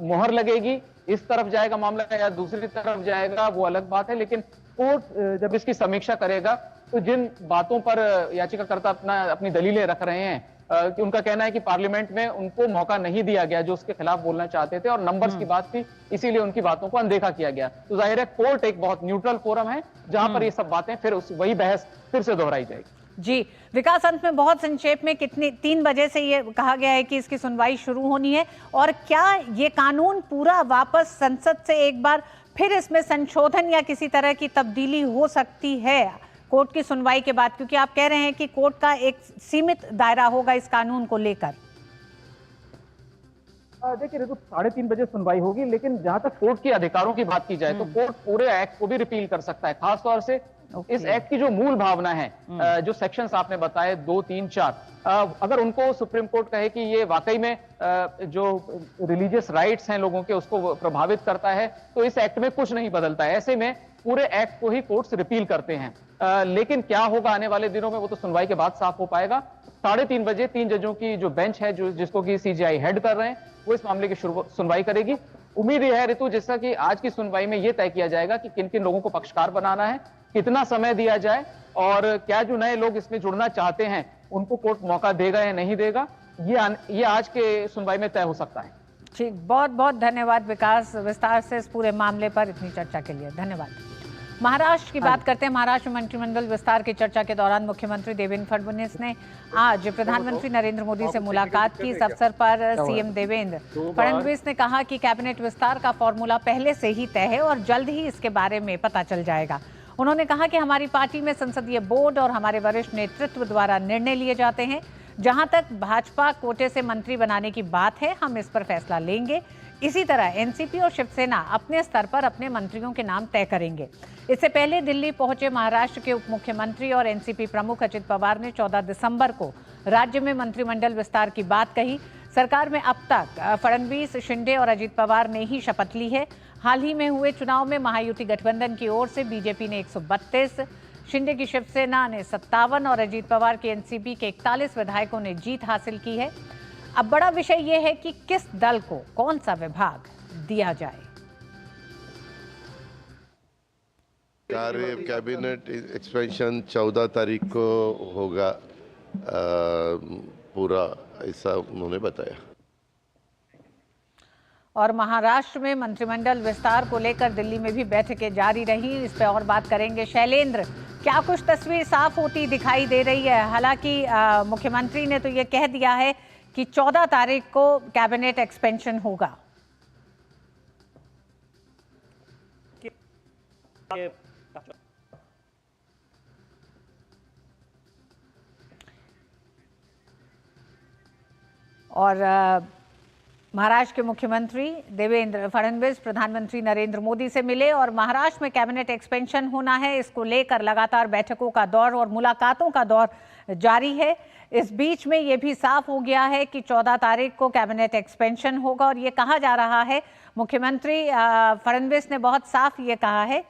मोहर लगेगी। इस तरफ जाएगा मामला या दूसरी तरफ जाएगा वो अलग बात है, लेकिन कोर्ट जब इसकी समीक्षा करेगा तो जिन बातों पर याचिकाकर्ता अपनी दलीलें रख रहे हैं, कि उनका कहना है कि पार्लियामेंट में उनको मौका नहीं दिया गया जो उसके खिलाफ बोलना चाहते थे और नंबर्स की बात थी, इसीलिए उनकी बातों को अनदेखा किया गया। तो जाहिर है कोर्ट एक बहुत न्यूट्रल फोरम है जहां पर ये सब बातें फिर वही बहस फिर से दोहराई जाएगी। जी विकास, अंत में बहुत संक्षेप में, कितनी 3 बजे से ये कहा गया है कि इसकी सुनवाई शुरू होनी है, और क्या ये कानून पूरा वापस संसद से एक बार फिर इसमें संशोधन या किसी तरह की तब्दीली हो सकती है कोर्ट की सुनवाई के बाद? क्योंकि आप कह रहे हैं कि कोर्ट का एक सीमित दायरा होगा इस कानून को लेकर। देखिए, 3:30 बजे सुनवाई होगी, लेकिन जहां तक कोर्ट के अधिकारों की बात की जाए तो कोर्ट पूरे एक्ट को भी रिपील कर सकता है। खासतौर से इस एक्ट की जो मूल भावना है, जो सेक्शंस आपने बताए 2, 3, 4, अगर उनको सुप्रीम कोर्ट कहे कि ये वाकई में जो रिलीजियस राइट्स हैं लोगों के उसको प्रभावित करता है, तो इस एक्ट में कुछ नहीं बदलता है। ऐसे में पूरे एक्ट को ही कोर्ट्स रिपील करते हैं। लेकिन क्या होगा आने वाले दिनों में वो तो सुनवाई के बाद साफ हो पाएगा। 3:30 बजे 3 जजों की जो बेंच है, जिसको कि सीजेआई हेड कर रहे हैं, वो इस मामले की सुनवाई करेगी। उम्मीद यह है ऋतु, जैसा कि आज की सुनवाई में यह तय किया जाएगा कि किन किन लोगों को पक्षकार बनाना है, कितना समय दिया जाए और क्या जो नए लोग इसमें जुड़ना चाहते हैं उनको कोर्ट मौका देगा या नहीं देगा, ये आज के सुनवाई में तय हो सकता है। ठीक, बहुत बहुत धन्यवाद विकास, विस्तार से इस पूरे मामले पर इतनी चर्चा के लिए धन्यवाद। महाराष्ट्र की बात करते हैं। महाराष्ट्र मंत्रिमंडल विस्तार की चर्चा के दौरान मुख्यमंत्री देवेंद्र फडणवीस ने आज प्रधानमंत्री नरेंद्र मोदी से मुलाकात की। इस अवसर पर सीएम देवेंद्र फडणवीस ने कहा कि कैबिनेट विस्तार का फॉर्मूला पहले से ही तय है और जल्द ही इसके बारे में पता चल जाएगा। उन्होंने कहा कि हमारी पार्टी में संसदीय बोर्ड और हमारे वरिष्ठ नेतृत्व द्वारा निर्णय लिए जाते हैं। जहां तक भाजपा कोटे से मंत्री बनाने की बात है, हम इस पर फैसला लेंगे। इसी तरह एनसीपी और शिवसेना अपने स्तर पर अपने मंत्रियों के नाम तय करेंगे। इससे पहले दिल्ली पहुंचे महाराष्ट्र के उप मुख्यमंत्री और एनसीपी प्रमुख अजित पवार ने 14 दिसंबर को राज्य में मंत्रिमंडल विस्तार की बात कही। सरकार में अब तक फडणवीस, शिंदे और अजित पवार ने ही शपथ ली है। हाल ही में हुए चुनाव में महायुति गठबंधन की ओर से बीजेपी ने 132, शिंदे की शिवसेना ने 57 और अजित पवार के एनसीपी के 41 विधायकों ने जीत हासिल की है। अब बड़ा विषय यह है कि किस दल को कौन सा विभाग दिया जाए। कैबिनेट एक्सपेंशन 14 तारीख को होगा पूरा, ऐसा उन्होंने बताया। और महाराष्ट्र में मंत्रिमंडल विस्तार को लेकर दिल्ली में भी बैठकें जारी रही। इस पे और बात करेंगे। शैलेंद्र, क्या कुछ तस्वीर साफ होती दिखाई दे रही है? हालांकि मुख्यमंत्री ने तो ये कह दिया है कि 14 तारीख को कैबिनेट एक्सपेंशन होगा। और महाराष्ट्र के मुख्यमंत्री देवेंद्र फडणवीस प्रधानमंत्री नरेंद्र मोदी से मिले और महाराष्ट्र में कैबिनेट एक्सपेंशन होना है, इसको लेकर लगातार बैठकों का दौर और मुलाकातों का दौर जारी है। इस बीच में ये भी साफ हो गया है कि 14 तारीख को कैबिनेट एक्सपेंशन होगा और ये कहा जा रहा है, मुख्यमंत्री फडणवीस ने बहुत साफ ये कहा है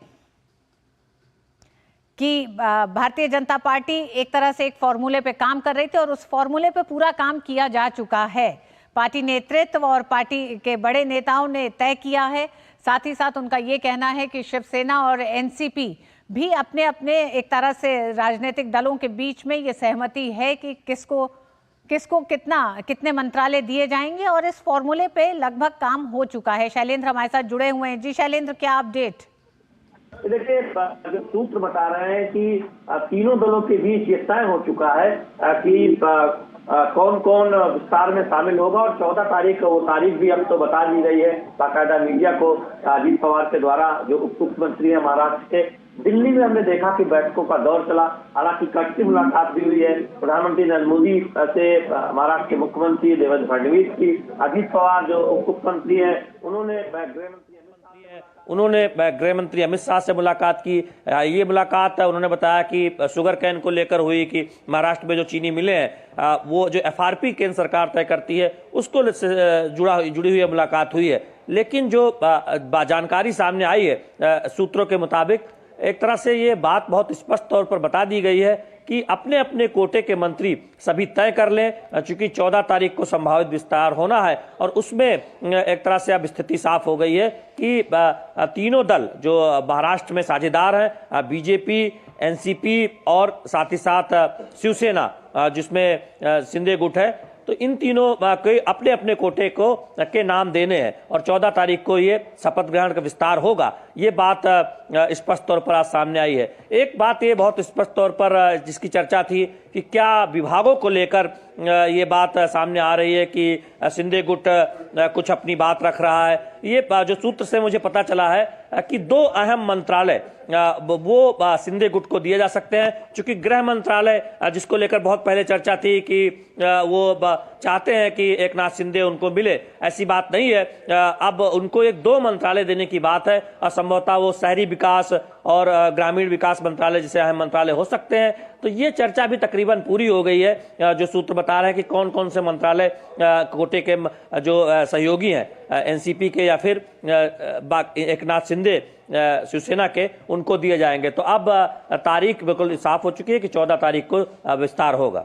कि भारतीय जनता पार्टी एक तरह से एक फॉर्मूले पे काम कर रही थी और उस फॉर्मूले पे पूरा काम किया जा चुका है। पार्टी नेतृत्व और पार्टी के बड़े नेताओं ने तय किया है। साथ ही साथ उनका ये कहना है कि शिवसेना और एनसीपी भी अपने अपने एक तरह से राजनीतिक दलों के बीच में ये सहमति है कि किसको कितने मंत्रालय दिए जाएंगे और इस फॉर्मूले पे लगभग काम हो चुका है। शैलेंद्र हमारे साथ जुड़े हुए हैं। जी शैलेंद्र, क्या अपडेट? देखिए, जो सूत्र बता रहे हैं कि तीनों दलों के बीच ये तय हो चुका है कि कौन कौन विस्तार में शामिल होगा और 14 तारीख वो तारीख भी अब तो बता दी गई है बाकायदा मीडिया को अजित पवार के द्वारा, जो उप मुख्यमंत्री है महाराष्ट्र के। दिल्ली में हमने देखा कि बैठकों का दौर चला, हालांकि कट की मुलाकात भी हुई है प्रधानमंत्री नरेंद्र मोदी से महाराष्ट्र के मुख्यमंत्री देवेंद्र फडणवीस की। अजित पवार जो उप मुख्यमंत्री है उन्होंने गृह मंत्री अमित शाह से मुलाकात की। ये मुलाकात उन्होंने बताया कि शुगर कैन को लेकर हुई कि महाराष्ट्र में जो चीनी मिले हैं वो जो एफआरपी केंद्र सरकार तय करती है उसको जुड़ी हुई मुलाकात हुई है। लेकिन जो जानकारी सामने आई है सूत्रों के मुताबिक, एक तरह से ये बात बहुत स्पष्ट तौर पर बता दी गई है कि अपने अपने कोटे के मंत्री सभी तय कर लें, चूंकि 14 तारीख को संभावित विस्तार होना है। और उसमें एक तरह से अब स्थिति साफ हो गई है कि तीनों दल जो महाराष्ट्र में साझेदार हैं, बीजेपी, एनसीपी और साथ ही साथ शिवसेना जिसमें शिंदे गुट है, तो इन तीनों के अपने अपने कोटे के नाम देने हैं और 14 तारीख को ये शपथ ग्रहण का विस्तार होगा। ये बात स्पष्ट तौर पर आज सामने आई है। एक बात ये बहुत स्पष्ट तौर पर जिसकी चर्चा थी कि क्या विभागों को लेकर ये बात सामने आ रही है कि शिंदे गुट कुछ अपनी बात रख रहा है। ये जो सूत्र से मुझे पता चला है कि 2 अहम मंत्रालय वो शिंदे गुट को दिए जा सकते हैं, क्योंकि गृह मंत्रालय जिसको लेकर बहुत पहले चर्चा थी कि वो चाहते हैं कि एकनाथ शिंदे उनको मिले, ऐसी बात नहीं है। अब उनको 2 मंत्रालय देने की बात है और संभवतः वो शहरी विकास और ग्रामीण विकास मंत्रालय जैसे अहम मंत्रालय हो सकते हैं। तो ये चर्चा भी तकरीबन पूरी हो गई है। जो सूत्र बता रहे हैं कि कौन कौन से मंत्रालय कोटे के जो सहयोगी हैं एनसीपी के या फिर एकनाथ शिंदे शिवसेना के, उनको दिए जाएंगे। तो अब तारीख बिल्कुल साफ हो चुकी है कि 14 तारीख को विस्तार होगा।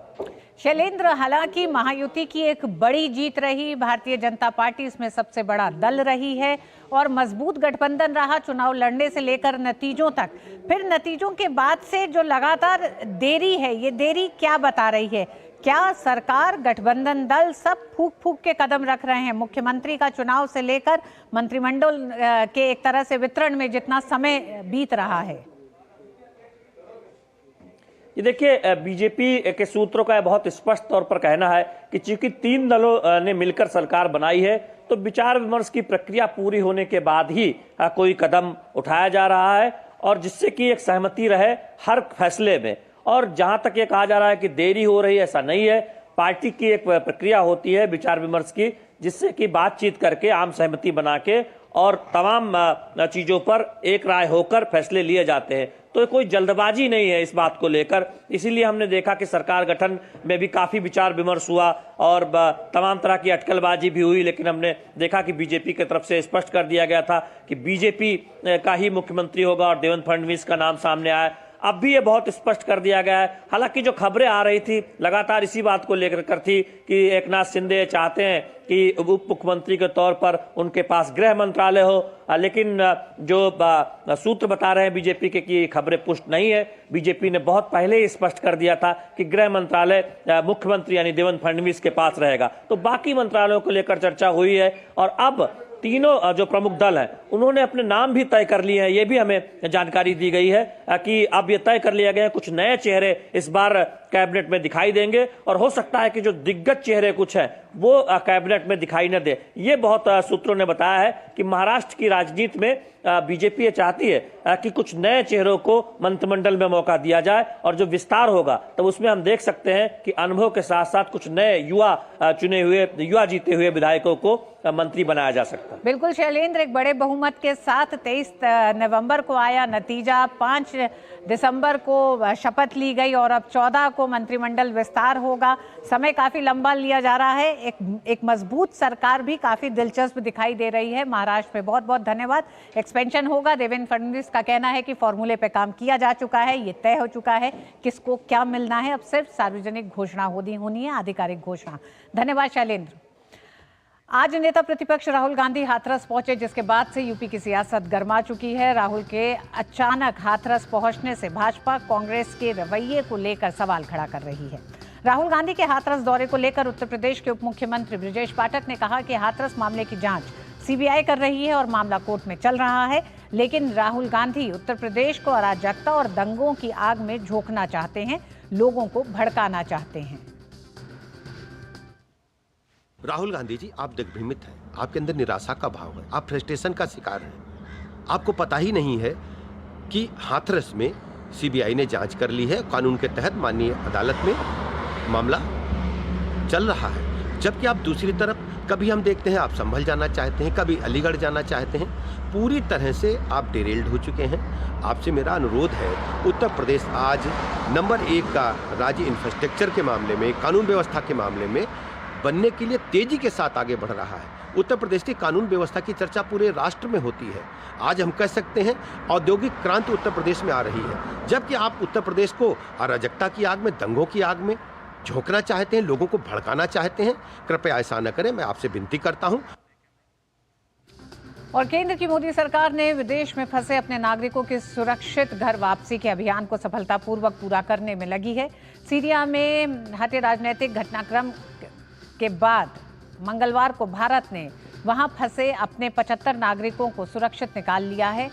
शैलेंद्र, हालांकि महायुति की एक बड़ी जीत रही, भारतीय जनता पार्टी इसमें सबसे बड़ा दल रही है और मजबूत गठबंधन रहा चुनाव लड़ने से लेकर नतीजों तक। फिर नतीजों के बाद से जो लगातार देरी है, ये देरी क्या बता रही है? क्या सरकार, गठबंधन दल सब फूक फूक के कदम रख रहे हैं? मुख्यमंत्री का चुनाव से लेकर मंत्रिमंडल के एक तरह से वितरण में जितना समय बीत रहा है। ये देखिए, बीजेपी के सूत्रों का बहुत स्पष्ट तौर पर कहना है कि चूंकि 3 दलों ने मिलकर सरकार बनाई है, तो विचार विमर्श की प्रक्रिया पूरी होने के बाद ही कोई कदम उठाया जा रहा है और जिससे कि एक सहमति रहे हर फैसले में। और जहां तक ये कहा जा रहा है कि देरी हो रही है, ऐसा नहीं है। पार्टी की एक प्रक्रिया होती है विचार विमर्श की, जिससे कि बातचीत करके आम सहमति बना के और तमाम चीजों पर एक राय होकर फैसले लिए जाते हैं। तो कोई जल्दबाजी नहीं है इस बात को लेकर। इसीलिए हमने देखा कि सरकार गठन में भी काफी विचार विमर्श हुआ और तमाम तरह की अटकलबाजी भी हुई, लेकिन हमने देखा कि बीजेपी की तरफ से स्पष्ट कर दिया गया था कि बीजेपी का ही मुख्यमंत्री होगा और देवेंद्र फडणवीस का नाम सामने आया। अब भी ये बहुत स्पष्ट कर दिया गया है। हालांकि जो खबरें आ रही थी लगातार इसी बात को लेकर कर थी कि एकनाथ शिंदे चाहते हैं कि उप मुख्यमंत्री के तौर पर उनके पास गृह मंत्रालय हो, लेकिन जो सूत्र बता रहे हैं बीजेपी के कि खबरें पुष्ट नहीं है। बीजेपी ने बहुत पहले ही स्पष्ट कर दिया था कि गृह मंत्रालय मुख्यमंत्री यानी देवेंद्र फडणवीस के पास रहेगा। तो बाकी मंत्रालयों को लेकर चर्चा हुई है और अब तीनों जो प्रमुख दल हैं उन्होंने अपने नाम भी तय कर लिए हैं। ये भी हमें जानकारी दी गई है कि अब ये तय कर लिया गया है कुछ नए चेहरे इस बार कैबिनेट में दिखाई देंगे और हो सकता है कि जो दिग्गज चेहरे कुछ हैं वो कैबिनेट में दिखाई न दे। ये बहुत सूत्रों ने बताया है कि महाराष्ट्र की राजनीति में बीजेपी ये चाहती है कि कुछ नए चेहरों को मंत्रिमंडल में मौका दिया जाए और जो विस्तार होगा तब उसमें हम देख सकते हैं कि अनुभव के साथ साथ कुछ नए युवा जीते हुए विधायकों को मंत्री बनाया जा सकता है। बिल्कुल शैलेंद्र, एक बड़े बहुमत के साथ 23 नवंबर को आया नतीजा, 5 दिसंबर को शपथ ली गई और अब 14 को मंत्रिमंडल विस्तार होगा। समय काफी लंबा लिया जा रहा है। एक मजबूत सरकार भी काफी दिलचस्प दिखाई दे रही है महाराष्ट्र में। बहुत बहुत धन्यवाद। एक्सपेंशन होगा। देवेंद्र फडणवीस का कहना है कि फॉर्मूले पे काम किया जा चुका है, ये तय हो चुका है किसको क्या मिलना है। अब सिर्फ सार्वजनिक घोषणा होनी है, आधिकारिक घोषणा। धन्यवाद शैलेंद्र। आज नेता प्रतिपक्ष राहुल गांधी हाथरस पहुंचे, जिसके बाद से यूपी की सियासत गर्मा चुकी है। राहुल के अचानक हाथरस पहुंचने से भाजपा कांग्रेस के रवैये को लेकर सवाल खड़ा कर रही है। राहुल गांधी के हाथरस दौरे को लेकर उत्तर प्रदेश के उप मुख्यमंत्री ब्रजेश पाठक ने कहा कि हाथरस मामले की जांच सीबीआई कर रही है और मामला कोर्ट में चल रहा है, लेकिन राहुल गांधी उत्तर प्रदेश को अराजकता और दंगों की आग में झोंकना चाहते हैं, लोगों को भड़काना चाहते हैं। राहुल गांधी जी, आप दिग्भ्रमित हैं, आपके अंदर निराशा का भाव है, आप फ्रस्ट्रेशन का शिकार हैं। आपको पता ही नहीं है कि हाथरस में सीबीआई ने जांच कर ली है, कानून के तहत माननीय अदालत में मामला चल रहा है। जबकि आप दूसरी तरफ कभी हम देखते हैं आप संभल जाना चाहते हैं, कभी अलीगढ़ जाना चाहते हैं। पूरी तरह से आप डिरेल्ड हो चुके हैं। आपसे मेरा अनुरोध है, उत्तर प्रदेश आज नंबर 1 का राज्य इंफ्रास्ट्रक्चर के मामले में, कानून व्यवस्था के मामले में बनने के लिए तेजी के साथ आगे बढ़ रहा है। उत्तर प्रदेश की कानून व्यवस्था की चर्चा पूरे राष्ट्र में होती है। आज हम कह सकते हैं औद्योगिक क्रांति उत्तर प्रदेश में आ रही है, जबकि आप उत्तर प्रदेश को अराजकता की आग में, दंगों की आग में झोंकना चाहते हैं, लोगों को भड़काना चाहते हैं। कृपया ऐसा न करें, मैं आपसे विनती करता हूं। और केंद्र की मोदी सरकार ने विदेश में फंसे अपने नागरिकों की सुरक्षित घर वापसी के अभियान को सफलतापूर्वक पूरा करने में लगी है। सीरिया में हटे राजनीतिक घटनाक्रम के बाद मंगलवार को भारत ने वहां फंसे अपने 75 नागरिकों को सुरक्षित निकाल लिया है।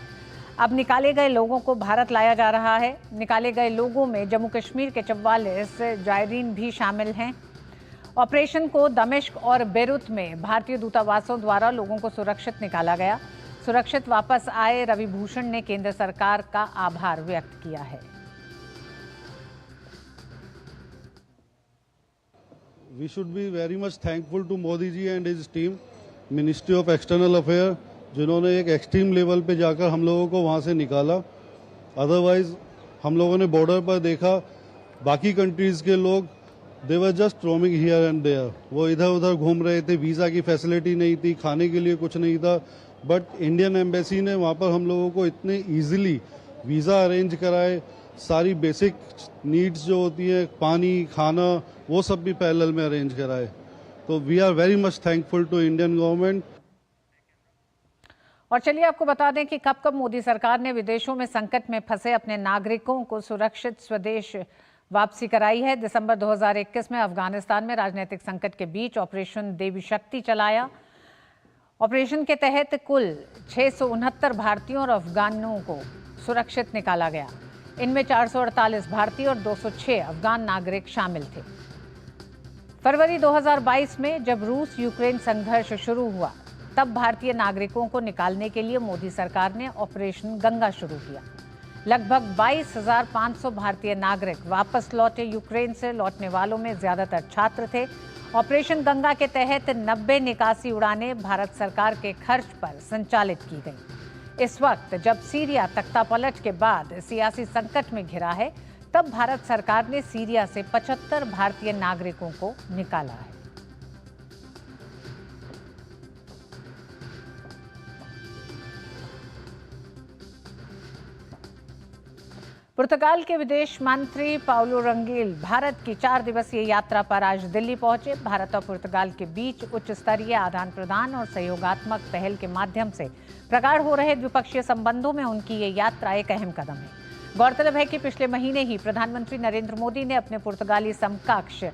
अब निकाले गए लोगों को भारत लाया जा रहा है। निकाले गए लोगों में जम्मू कश्मीर के 44 जायरीन भी शामिल हैं। ऑपरेशन को दमिश्क और बेरूत में भारतीय दूतावासों द्वारा लोगों को सुरक्षित निकाला गया। सुरक्षित वापस आए रवि भूषण ने केंद्र सरकार का आभार व्यक्त किया है। We should be very much thankful to Modi ji and his team, Ministry of External Affairs, जिन्होंने एक एक्सट्रीम लेवल पे जाकर हम लोगों को वहाँ से निकाला। अदरवाइज हम लोगों ने बॉर्डर पर देखा बाकी कंट्रीज़ के लोग they were just roaming here and there, वो इधर उधर घूम रहे थे, वीज़ा की फैसिलिटी नहीं थी, खाने के लिए कुछ नहीं था। बट इंडियन एम्बेसी ने वहाँ पर हम लोगों को इतने ईजिली वीज़ा अरेंज कराए, सारी बेसिक नीड्स जो होती है, पानी, खाना, वो सब भी पैरेलल में अरेंज कराए। तो we are very much thankful to Indian government. और चलिए आपको बता दें कि कब मोदी सरकार ने विदेशों में संकट में फंसे अपने नागरिकों को सुरक्षित स्वदेश वापसी कराई है। दिसंबर 2021 में अफगानिस्तान में राजनीतिक संकट के बीच ऑपरेशन देवी शक्ति चलाया। ऑपरेशन के तहत कुल 669 भारतीयों और अफगानों को सुरक्षित निकाला गया। इनमें 448 भारतीय और 206 अफगान नागरिक शामिल थे। फरवरी 2022 में जब रूस यूक्रेन संघर्ष शुरू हुआ, तब भारतीय नागरिकों को निकालने के लिए मोदी सरकार ने ऑपरेशन गंगा शुरू किया। लगभग 22,500 भारतीय नागरिक वापस लौटे। यूक्रेन से लौटने वालों में ज्यादातर छात्र थे। ऑपरेशन गंगा के तहत 90 निकासी उड़ानें भारत सरकार के खर्च पर संचालित की गईं। इस वक्त जब सीरिया तख्तापलट के बाद सियासी संकट में घिरा है, तब भारत सरकार ने सीरिया से 75 भारतीय नागरिकों को निकाला है। पुर्तगाल के विदेश मंत्री पाउलो रंगेल भारत की 4 दिवसीय यात्रा पर आज दिल्ली पहुंचे। भारत और पुर्तगाल के बीच उच्च स्तरीय आदान प्रदान और सहयोगात्मक पहल के माध्यम से प्रगाढ़ हो रहे द्विपक्षीय संबंधों में उनकी ये यात्रा एक अहम कदम है। गौरतलब है कि पिछले महीने ही प्रधानमंत्री नरेंद्र मोदी ने अपने पुर्तगाली समकक्ष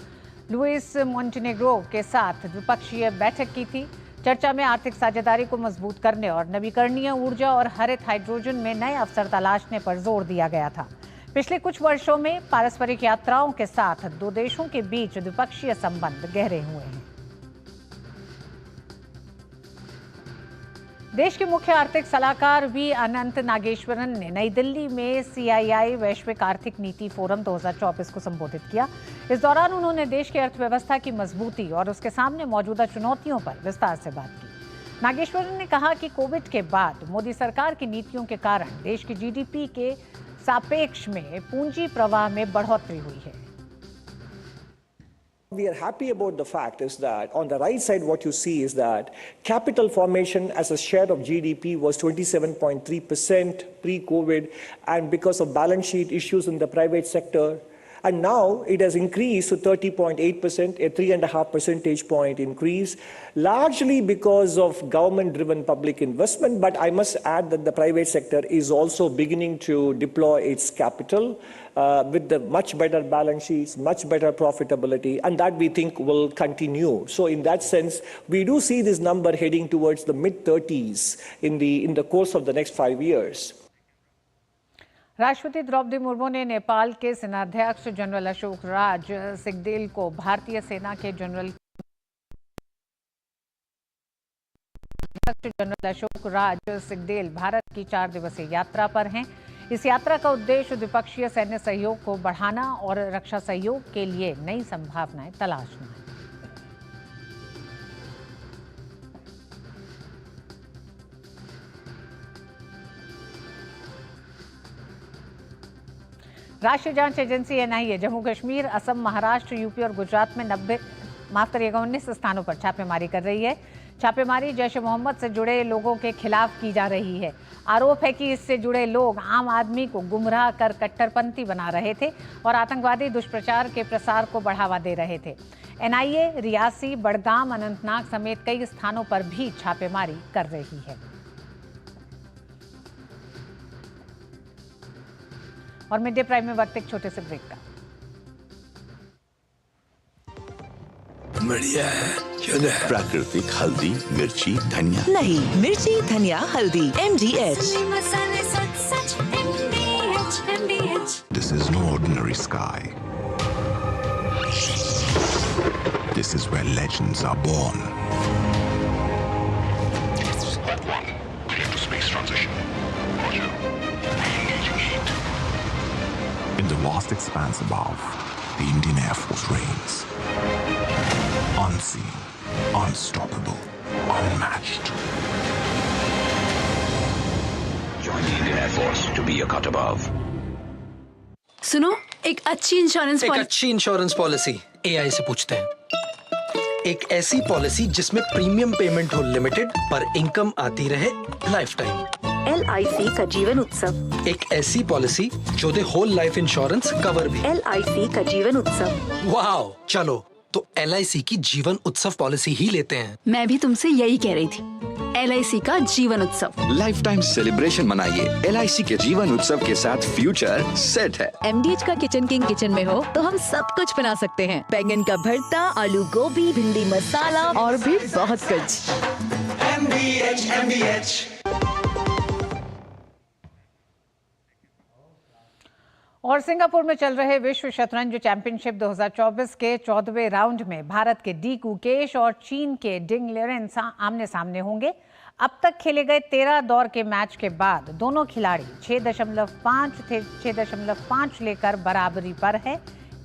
लुइस मोंटेनेग्रो के साथ द्विपक्षीय बैठक की थी। चर्चा में आर्थिक साझेदारी को मजबूत करने और नवीकरणीय ऊर्जा और हरित हाइड्रोजन में नए अवसर तलाशने पर जोर दिया गया था। पिछले कुछ वर्षों में पारस्परिक यात्राओं के साथ दो देशों के बीच द्विपक्षीय संबंध गहरे हुए हैं। देश के मुख्य आर्थिक सलाहकार वी अनंत नागेश्वरन ने नई दिल्ली में CII वैश्विक आर्थिक नीति फोरम 2024 को संबोधित किया। इस दौरान उन्होंने देश की अर्थव्यवस्था की मजबूती और उसके सामने मौजूदा चुनौतियों पर विस्तार से बात की। नागेश्वरन ने कहा कि कोविड के बाद मोदी सरकार की नीतियों के कारण देश की GDP के सापेक्ष में पूंजी प्रवाह में बढ़ोतरी हुई है। We are happy about the fact is that on the right side what you see is that capital formation as a share of GDP was 27.3% pre-COVID, and because of balance sheet issues in the private sector, and now it has increased to 30.8%, a 3.5 percentage point increase, largely because of government-driven public investment. But I must add that the private sector is also beginning to deploy its capital with the much better balance sheets, much better profitability, and that we think will continue. So in that sense, we do see this number heading towards the mid-30s in the course of the next 5 years. राष्ट्रपति द्रौपदी मुर्मू ने नेपाल के सेनाध्यक्ष general Ashok Raj सिंहदेल को भारतीय सेना के general Ashok Raj सिंहदेल Bharat की 4 दिवसीय यात्रा पर हैं। इस यात्रा का उद्देश्य द्विपक्षीय सैन्य सहयोग को बढ़ाना और रक्षा सहयोग के लिए नई संभावनाएं तलाशना है। राष्ट्रीय जांच agency NIA Jammu Kashmir, Assam, Maharashtra, UP और गुजरात में 19 स्थानों पर छापेमारी कर रही है। छापेमारी जैश ए मोहम्मद से जुड़े लोगों के खिलाफ की जा रही है। आरोप है कि इससे जुड़े लोग आम आदमी को गुमराह कर कट्टरपंथी बना रहे थे और आतंकवादी दुष्प्रचार के प्रसार को बढ़ावा दे रहे थे। NIA रियासी, बड़गाम, अनंतनाग समेत कई स्थानों पर भी छापेमारी कर रही है। और मिड डे प्राइम में वक्त एक छोटे से ब्रेक का। बढ़िया है, क्यों है? प्राकृतिक हल्दी, मिर्ची, धनिया नहीं, मिर्ची, धनिया, हल्दी, MDH। This is no ordinary sky. This is where legends are born. Into space transition. Roger. Engaging heat. In the vast expanse above, the Indian Air Force reigns. Unseen, unstoppable, unmatched. Join the Indian Air Force to be a cut above. सुनो, एक अच्छी insurance policy AI से पूछते हैं। एक ऐसी policy जिसमें premium payment हो लिमिटेड पर इनकम आती रहे लाइफ टाइम। LIC का जीवन उत्सव, एक ऐसी पॉलिसी जो दे होल लाइफ इंश्योरेंस कवर भी। LIC का जीवन उत्सव। वाओ, चलो तो LIC की जीवन उत्सव पॉलिसी ही लेते हैं। मैं भी तुमसे यही कह रही थी, LIC का जीवन उत्सव। लाइफ टाइम सेलिब्रेशन मनाइए LIC के जीवन उत्सव के साथ। फ्यूचर सेट है। MDH का किचन किंग किचन में हो तो हम सब कुछ बना सकते हैं। बैंगन का भरता, आलू गोभी, भिंडी मसाला और भी बहुत कुछ। MDH। और सिंगापुर में चल रहे विश्व शतरंज चैंपियनशिप 2024 के 14वें राउंड में भारत के डी गुकेश और चीन के डिंग लिरेन आमने सामने होंगे। अब तक खेले गए 13 दौर के मैच के बाद दोनों खिलाड़ी 6.5 से 6.5 लेकर बराबरी पर है।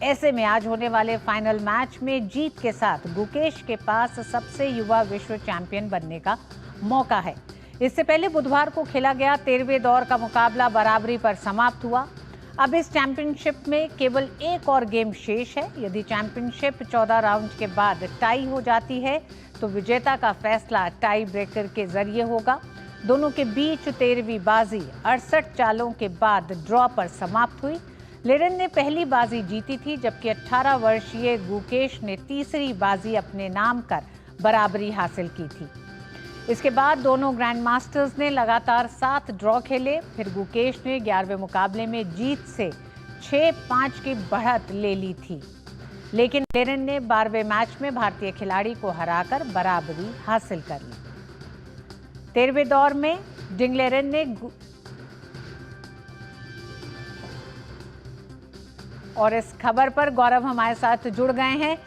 ऐसे में आज होने वाले फाइनल मैच में जीत के साथ गुकेश के पास सबसे युवा विश्व चैंपियन बनने का मौका है। इससे पहले बुधवार को खेला गया 13वें दौर का मुकाबला बराबरी पर समाप्त हुआ। अब इस चैंपियनशिप में केवल एक और गेम शेष है। यदि चैंपियनशिप 14 राउंड के बाद टाई हो जाती है तो विजेता का फैसला टाई ब्रेकर के जरिए होगा। दोनों के बीच 13वीं बाजी 68 चालों के बाद ड्रॉ पर समाप्त हुई। लिरेन ने पहली बाजी जीती थी, जबकि 18 वर्षीय गुकेश ने तीसरी बाजी अपने नाम कर बराबरी हासिल की थी। इसके बाद दोनों ग्रैंड मास्टर्स ने लगातार 7 ड्रॉ खेले। फिर गुकेश ने 11वें मुकाबले में जीत से 6-5 की बढ़त ले ली थी, लेकिन लिरेन ने 12वें मैच में भारतीय खिलाड़ी को हराकर बराबरी हासिल कर ली। 13वें दौर में डिंग लिरेन ने और इस खबर पर गौरव हमारे साथ जुड़ गए हैं।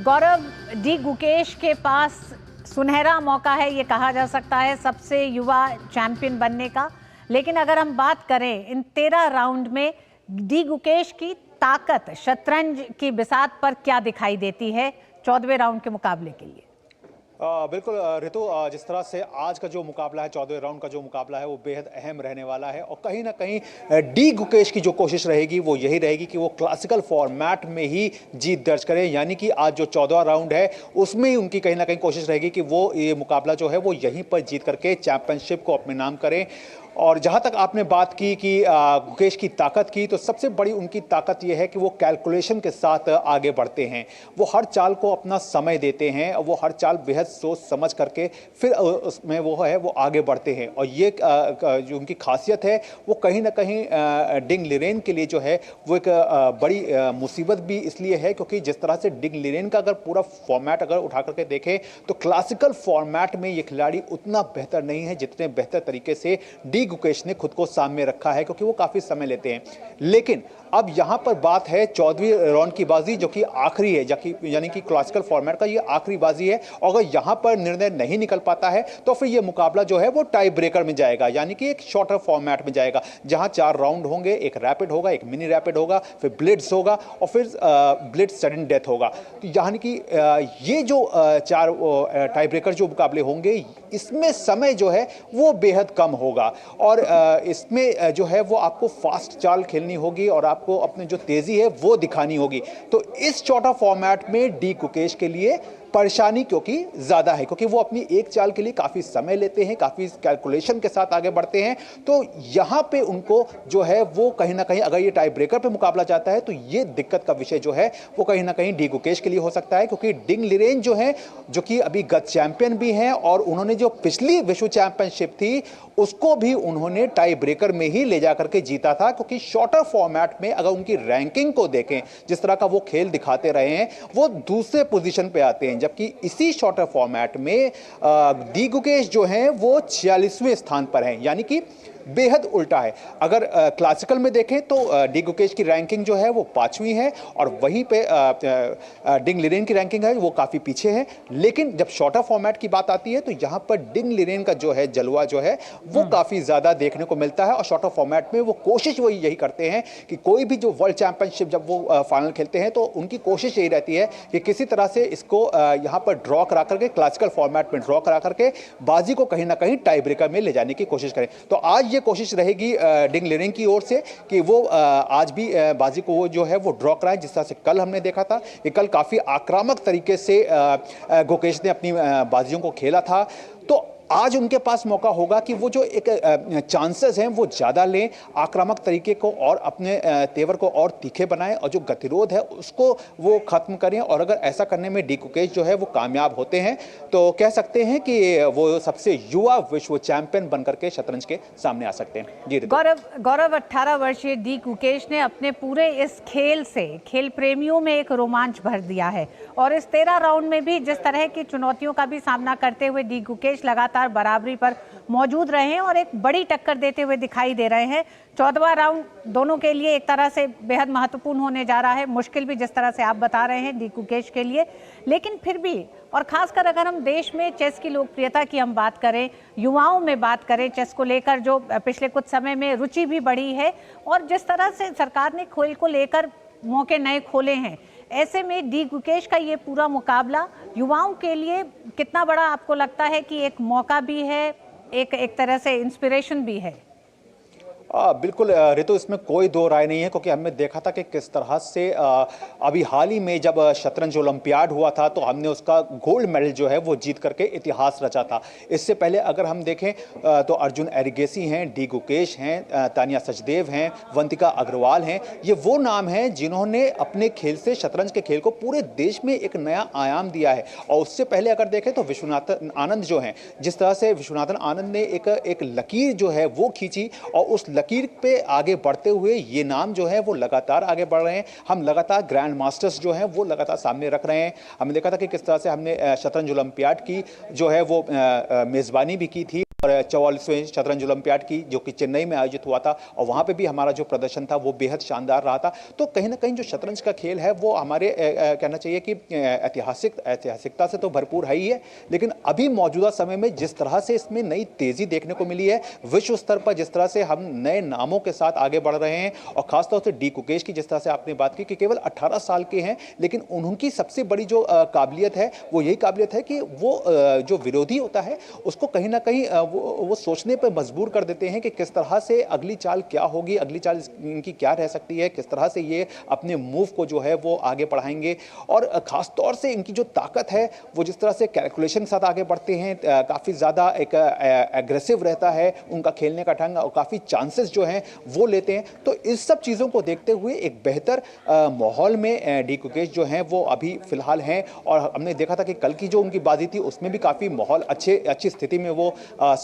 गौरव, डी गुकेश के पास सुनहरा मौका है, ये कहा जा सकता है, सबसे युवा चैंपियन बनने का। लेकिन अगर हम बात करें इन 13 राउंड में डी गुकेश की ताकत शतरंज की बिसात पर क्या दिखाई देती है 14वें राउंड के मुकाबले के लिए? बिल्कुल ऋतु, जिस तरह से आज का जो मुकाबला है, 14वें राउंड का जो मुकाबला है, वो बेहद अहम रहने वाला है। और कहीं ना कहीं डी गुकेश की जो कोशिश रहेगी वो यही रहेगी कि वो क्लासिकल फॉर्मेट में ही जीत दर्ज करें। यानी कि आज जो 14वां राउंड है उसमें ही उनकी कहीं ना कहीं कोशिश रहेगी कि वो ये मुकाबला जो है वो यहीं पर जीत करके चैंपियनशिप को अपने नाम करें। और जहाँ तक आपने बात की कि गुकेश की ताकत की, तो सबसे बड़ी उनकी ताकत ये है कि वो कैलकुलेशन के साथ आगे बढ़ते हैं। वो हर चाल को अपना समय देते हैं और वो हर चाल बेहद सोच समझ करके फिर उसमें वो आगे बढ़ते हैं। और ये जो उनकी खासियत है वो कहीं ना कहीं डिंग लिरेन के लिए जो है वो एक बड़ी मुसीबत भी इसलिए है क्योंकि जिस तरह से डिंग लिरेन का अगर पूरा फॉर्मेट अगर उठा करके देखें तो क्लासिकल फॉर्मेट में ये खिलाड़ी उतना बेहतर नहीं है जितने बेहतर तरीके से डी गुकेश ने खुद को सामने रखा है, क्योंकि वो काफी समय लेते हैं। लेकिन अब यहां पर बात है 14वीं राउंड की बाजी, जो कि आखिरी है, यानी कि क्लासिकल फॉर्मेट का ये आखिरी बाजी है। और अगर यहां पर निर्णय नहीं निकल पाता है तो फिर ये मुकाबला जो है वो टाई ब्रेकर में जाएगा, यानी कि एक शॉर्टर फॉर्मेट में जाएगा, जहां 4 राउंड होंगे, एक रैपिड होगा, एक मिनी रैपिड होगा, फिर ब्लिट्स होगा और फिर ब्लिट्स सडन डेथ होगा। तो यानी कि ये जो 4 टाई ब्रेकर जो मुकाबले होंगे इसमें समय जो है वो बेहद कम होगा। और इसमें जो है वो आपको फास्ट चाल खेलनी होगी और आपको अपने जो तेजी है वो दिखानी होगी। तो इस छोटा फॉर्मेट में डी गुकेश के लिए परेशानी क्योंकि ज़्यादा है, क्योंकि वो अपनी एक चाल के लिए काफ़ी समय लेते हैं, काफ़ी कैलकुलेशन के साथ आगे बढ़ते हैं। तो यहाँ पे उनको जो है वो कहीं ना कहीं अगर ये टाई ब्रेकर पे मुकाबला चाहता है तो ये दिक्कत का विषय जो है वो कहीं ना कहीं डी गुकेश के लिए हो सकता है, क्योंकि डिंग लिरेन जो है, जो कि अभी गत चैंपियन भी हैं और उन्होंने जो पिछली विश्व चैंपियनशिप थी उसको भी उन्होंने टाई ब्रेकर में ही ले जाकर के जीता था। क्योंकि शॉर्टर फॉर्मेट में अगर उनकी रैंकिंग को देखें, जिस तरह का वो खेल दिखाते रहे हैं, वो दूसरे पोजीशन पे आते हैं, जबकि इसी शॉर्टर फॉर्मेट में डी गुकेश जो हैं वो 46वें स्थान पर हैं, यानी कि बेहद उल्टा है। अगर क्लासिकल में देखें तो डी गुकेश की रैंकिंग जो है वो 5वीं है और वहीं पे डिंग लिरेन की रैंकिंग है वो काफ़ी पीछे है। लेकिन जब शॉर्टर फॉर्मेट की बात आती है तो यहाँ पर डिंग लिरेन का जो है जलवा जो है वो काफ़ी ज़्यादा देखने को मिलता है। और शॉर्टर फॉर्मेट में वो कोशिश वही यही करते हैं कि कोई भी जो वर्ल्ड चैंपियनशिप जब वो फाइनल खेलते हैं तो उनकी कोशिश यही रहती है कि किसी तरह से इसको यहाँ पर ड्रॉ करा करके, क्लासिकल फॉर्मेट में ड्रॉ करा करके बाजी को कहीं ना कहीं टाई ब्रेकर में ले जाने की कोशिश करें। तो आज ये कोशिश रहेगी डिंग लिरेन की ओर से कि वो आज भी बाजी को वो जो है वो ड्रॉ कराए, जिस तरह से कल हमने देखा था कि कल काफ़ी आक्रामक तरीके से गुकेश ने अपनी बाजियों को खेला था। तो आज उनके पास मौका होगा कि वो जो एक चांसेस हैं वो ज़्यादा लें, आक्रामक तरीके को और अपने तेवर को और तीखे बनाएं और जो गतिरोध है उसको वो खत्म करें। और अगर ऐसा करने में डी कुकेश जो है वो कामयाब होते हैं तो कह सकते हैं कि वो सबसे युवा विश्व चैंपियन बनकर के शतरंज के सामने आ सकते हैं। जी गौरव 18 वर्षीय डी कुकेश ने अपने पूरे इस खेल से खेल प्रेमियों में एक रोमांच भर दिया है और इस 13 राउंड में भी जिस तरह की चुनौतियों का भी सामना करते हुए डी कुकेश लगातार बराबरी पर मौजूद रहे हैं और एक बड़ी टक्कर देते हुए दिखाई दे रहे हैं। 14वां राउंड दोनों के लिए एक तरह से बेहद महत्वपूर्ण होने जा रहा है, मुश्किल भी जिस तरह से आप बता रहे हैं डी कुकेश के लिए, लेकिन फिर भी और खासकर अगर हम देश में चेस की लोकप्रियता की हम बात करें, युवाओं में बात करें, चेस को लेकर जो पिछले कुछ समय में रुचि भी बढ़ी है और जिस तरह से सरकार ने खेल को लेकर मौके नए खोले हैं, ऐसे में डी कुकेश का ये पूरा मुकाबला युवाओं के लिए कितना बड़ा आपको लगता है कि एक मौका भी है, एक तरह से इंस्पिरेशन भी है? बिल्कुल ऋतु, इसमें कोई दो राय नहीं है, क्योंकि हमने देखा था कि किस तरह से अभी हाल ही में जब शतरंज ओलंपियाड हुआ था तो हमने उसका गोल्ड मेडल जो है वो जीत करके इतिहास रचा था। इससे पहले अगर हम देखें तो अर्जुन एरिगेसी हैं, डी कुकेश हैं, तानिया सचदेव हैं, वंतिका अग्रवाल हैं। ये वो नाम हैं जिन्होंने अपने खेल से शतरंज के खेल को पूरे देश में एक नया आयाम दिया है। और उससे पहले अगर देखें तो विश्वनाथन आनंद जो हैं, जिस तरह से विश्वनाथन आनंद ने एक लकीर जो है वो खींची और उस लकीर पे आगे बढ़ते हुए ये नाम जो है वो लगातार आगे बढ़ रहे हैं। हम लगातार ग्रैंड मास्टर्स जो हैं वो लगातार सामने रख रहे हैं। हमने देखा था कि किस तरह से हमने शतरंज ओलंपियाड की जो है वो मेज़बानी भी की थी और 44वें शतरंज ओलंपियाड की जो कि चेन्नई में आयोजित हुआ था और वहाँ पे भी हमारा जो प्रदर्शन था वो बेहद शानदार रहा था। तो कहीं ना कहीं जो शतरंज का खेल है वो हमारे कहना चाहिए कि ऐतिहासिकता से तो भरपूर है ही है, लेकिन अभी मौजूदा समय में जिस तरह से इसमें नई तेज़ी देखने को मिली है, विश्व स्तर पर जिस तरह से हम नए नामों के साथ आगे बढ़ रहे हैं और खासतौर से डी कुकेश की जिस तरह से आपने बात की कि केवल 18 साल के हैं, लेकिन उनकी सबसे बड़ी जो काबिलियत है वो यही काबिलियत है कि वो जो विरोधी होता है उसको कहीं ना कहीं वो सोचने पर मजबूर कर देते हैं कि किस तरह से अगली चाल क्या होगी, अगली चाल इनकी क्या रह सकती है, किस तरह से ये अपने मूव को जो है वो आगे बढ़ाएंगे। और ख़ास तौर से इनकी जो ताकत है वो जिस तरह से कैलकुलेशन के साथ आगे बढ़ते हैं, काफ़ी ज़्यादा एक एग्रेसिव रहता है उनका खेलने का ढंग और काफ़ी चांसेस जो हैं वो लेते हैं। तो इस सब चीज़ों को देखते हुए एक बेहतर माहौल में डी कुकेश जो हैं वो अभी फ़िलहाल हैं और हमने देखा था कि कल की जो उनकी बाजी थी उसमें भी काफ़ी माहौल अच्छी स्थिति में वो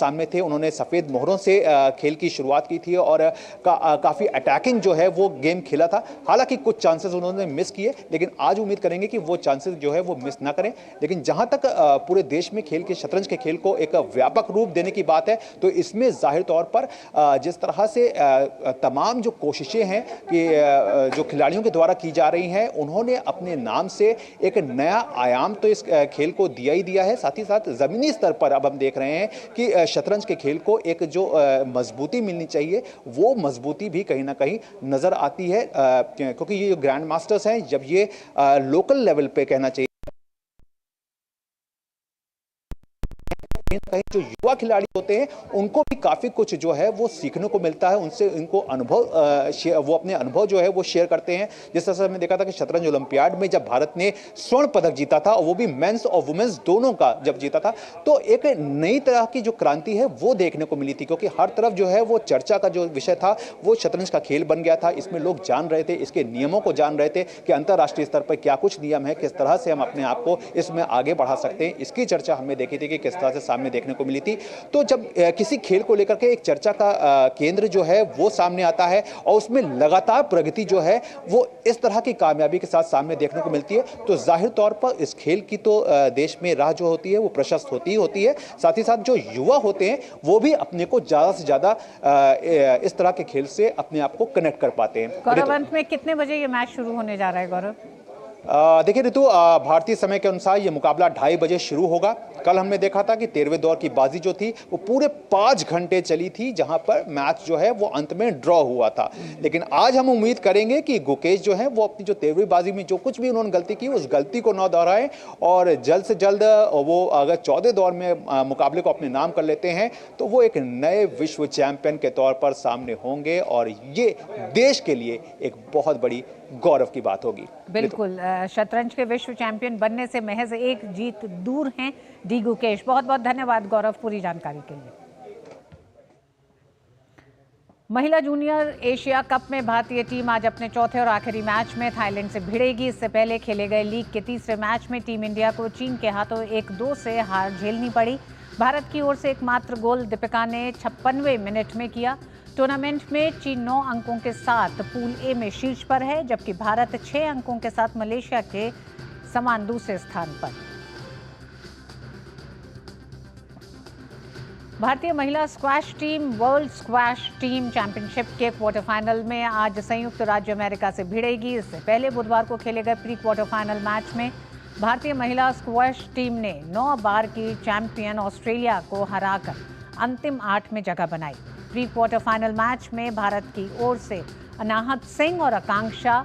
सामने थे। उन्होंने सफ़ेद मोहरों से खेल की शुरुआत की थी और काफ़ी अटैकिंग जो है वो गेम खेला था। हालांकि कुछ चांसेस उन्होंने मिस किए, लेकिन आज उम्मीद करेंगे कि वो चांसेस जो है वो मिस ना करें। लेकिन जहां तक पूरे देश में खेल के शतरंज के खेल को एक व्यापक रूप देने की बात है तो इसमें जाहिर तौर पर जिस तरह से तमाम जो कोशिशें हैं कि जो खिलाड़ियों के द्वारा की जा रही हैं, उन्होंने अपने नाम से एक नया आयाम तो इस खेल को दिया ही दिया है। साथ ही साथ ज़मीनी स्तर पर अब हम देख रहे हैं कि शतरंज के खेल को एक जो मजबूती मिलनी चाहिए वो मजबूती भी कहीं ना कहीं नज़र आती है, क्योंकि ये ग्रैंड मास्टर्स हैं, जब ये लोकल लेवल पे कहना चाहिए कहीं जो युवा खिलाड़ी होते हैं उनको भी काफ़ी कुछ जो है वो सीखने को मिलता है, उनसे इनको अनुभव वो अपने अनुभव जो है वो शेयर करते हैं। जिस तरह से हमने देखा था कि शतरंज ओलंपियाड में जब भारत ने स्वर्ण पदक जीता था और वो भी मेंस और वुमेन्स दोनों का जब जीता था तो एक नई तरह की जो क्रांति है वो देखने को मिली थी, क्योंकि हर तरफ जो है वो चर्चा का जो विषय था वो शतरंज का खेल बन गया था। इसमें लोग जान रहे थे, इसके नियमों को जान रहे थे कि अंतर्राष्ट्रीय स्तर पर क्या कुछ नियम है, किस तरह से हम अपने आप को इसमें आगे बढ़ा सकते हैं। इसकी चर्चा हमने देखी थी कि किस तरह से सामने देखने को मिली थी। तो जब किसी खेल को लेकर के एक चर्चा का केंद्र जो है वो सामने आता है और उसमें लगातार प्रगति जो है वो इस तरह की कामयाबी के साथ सामने देखने को मिलती है, तो जाहिर तौर पर इस खेल की तो देश में राह जो होती है वो प्रशस्त होती है। साथ ही साथ जो युवा होते हैं वो भी अपने को ज़्यादा से ज़्यादा इस तरह के खेल से अपने आप को कनेक्ट कर पाते हैं। गौरव, अंत में कितने बजे ये मैच शुरू होने जा रहा है गौरव? देखिए ऋतु, भारतीय समय के अनुसार ये मुकाबला 2:30 बजे शुरू होगा। कल हमने देखा था कि 13वें दौर की बाजी जो थी वो पूरे 5 घंटे चली थी, जहां पर मैच जो है वो अंत में ड्रॉ हुआ था। लेकिन आज हम उम्मीद करेंगे कि गुकेश जो है वो अपनी जो 13वीं बाजी में जो कुछ भी उन्होंने गलती की उस गलती को न दोहराएं और जल्द से जल्द वो अगर 14 दौर में मुकाबले को अपने नाम कर लेते हैं तो वो एक नए विश्व चैंपियन के तौर पर सामने होंगे और ये देश के लिए एक बहुत बड़ी गौरव की बात होगी। बिल्कुल। शतरंज के विश्व चैंपियन बनने से महज एक जीत दूर हैं डी गुकेश। बहुत बहुत धन्यवाद गौरव पूरी जानकारी के लिए। महिला जूनियर एशिया कप में भारतीय टीम आज अपने चौथे और आखिरी मैच में थाईलैंड से भिड़ेगी। इससे पहले खेले गए लीग के तीसरे मैच में टीम इंडिया को चीन के हाथों 1-2 से हार झेलनी पड़ी। भारत की ओर से एकमात्र गोल दीपिका ने 56वें मिनट में किया। टूर्नामेंट में चीन 9 अंकों के साथ पूल ए में शीर्ष पर है, जबकि भारत 6 अंकों के साथ मलेशिया के समान दूसरे स्थान पर। भारतीय महिला squash team world squash team championship के क्वार्टर फाइनल में आज संयुक्त राज्य अमेरिका से भिड़ेगी। इससे पहले बुधवार को खेले गए प्री क्वार्टर फाइनल मैच में भारतीय महिला स्क्वैश टीम ने 9 बार की चैंपियन ऑस्ट्रेलिया को हराकर अंतिम 8 में जगह बनाई। प्री क्वार्टर फाइनल मैच में भारत की ओर से अनाहत सिंह और आकांक्षा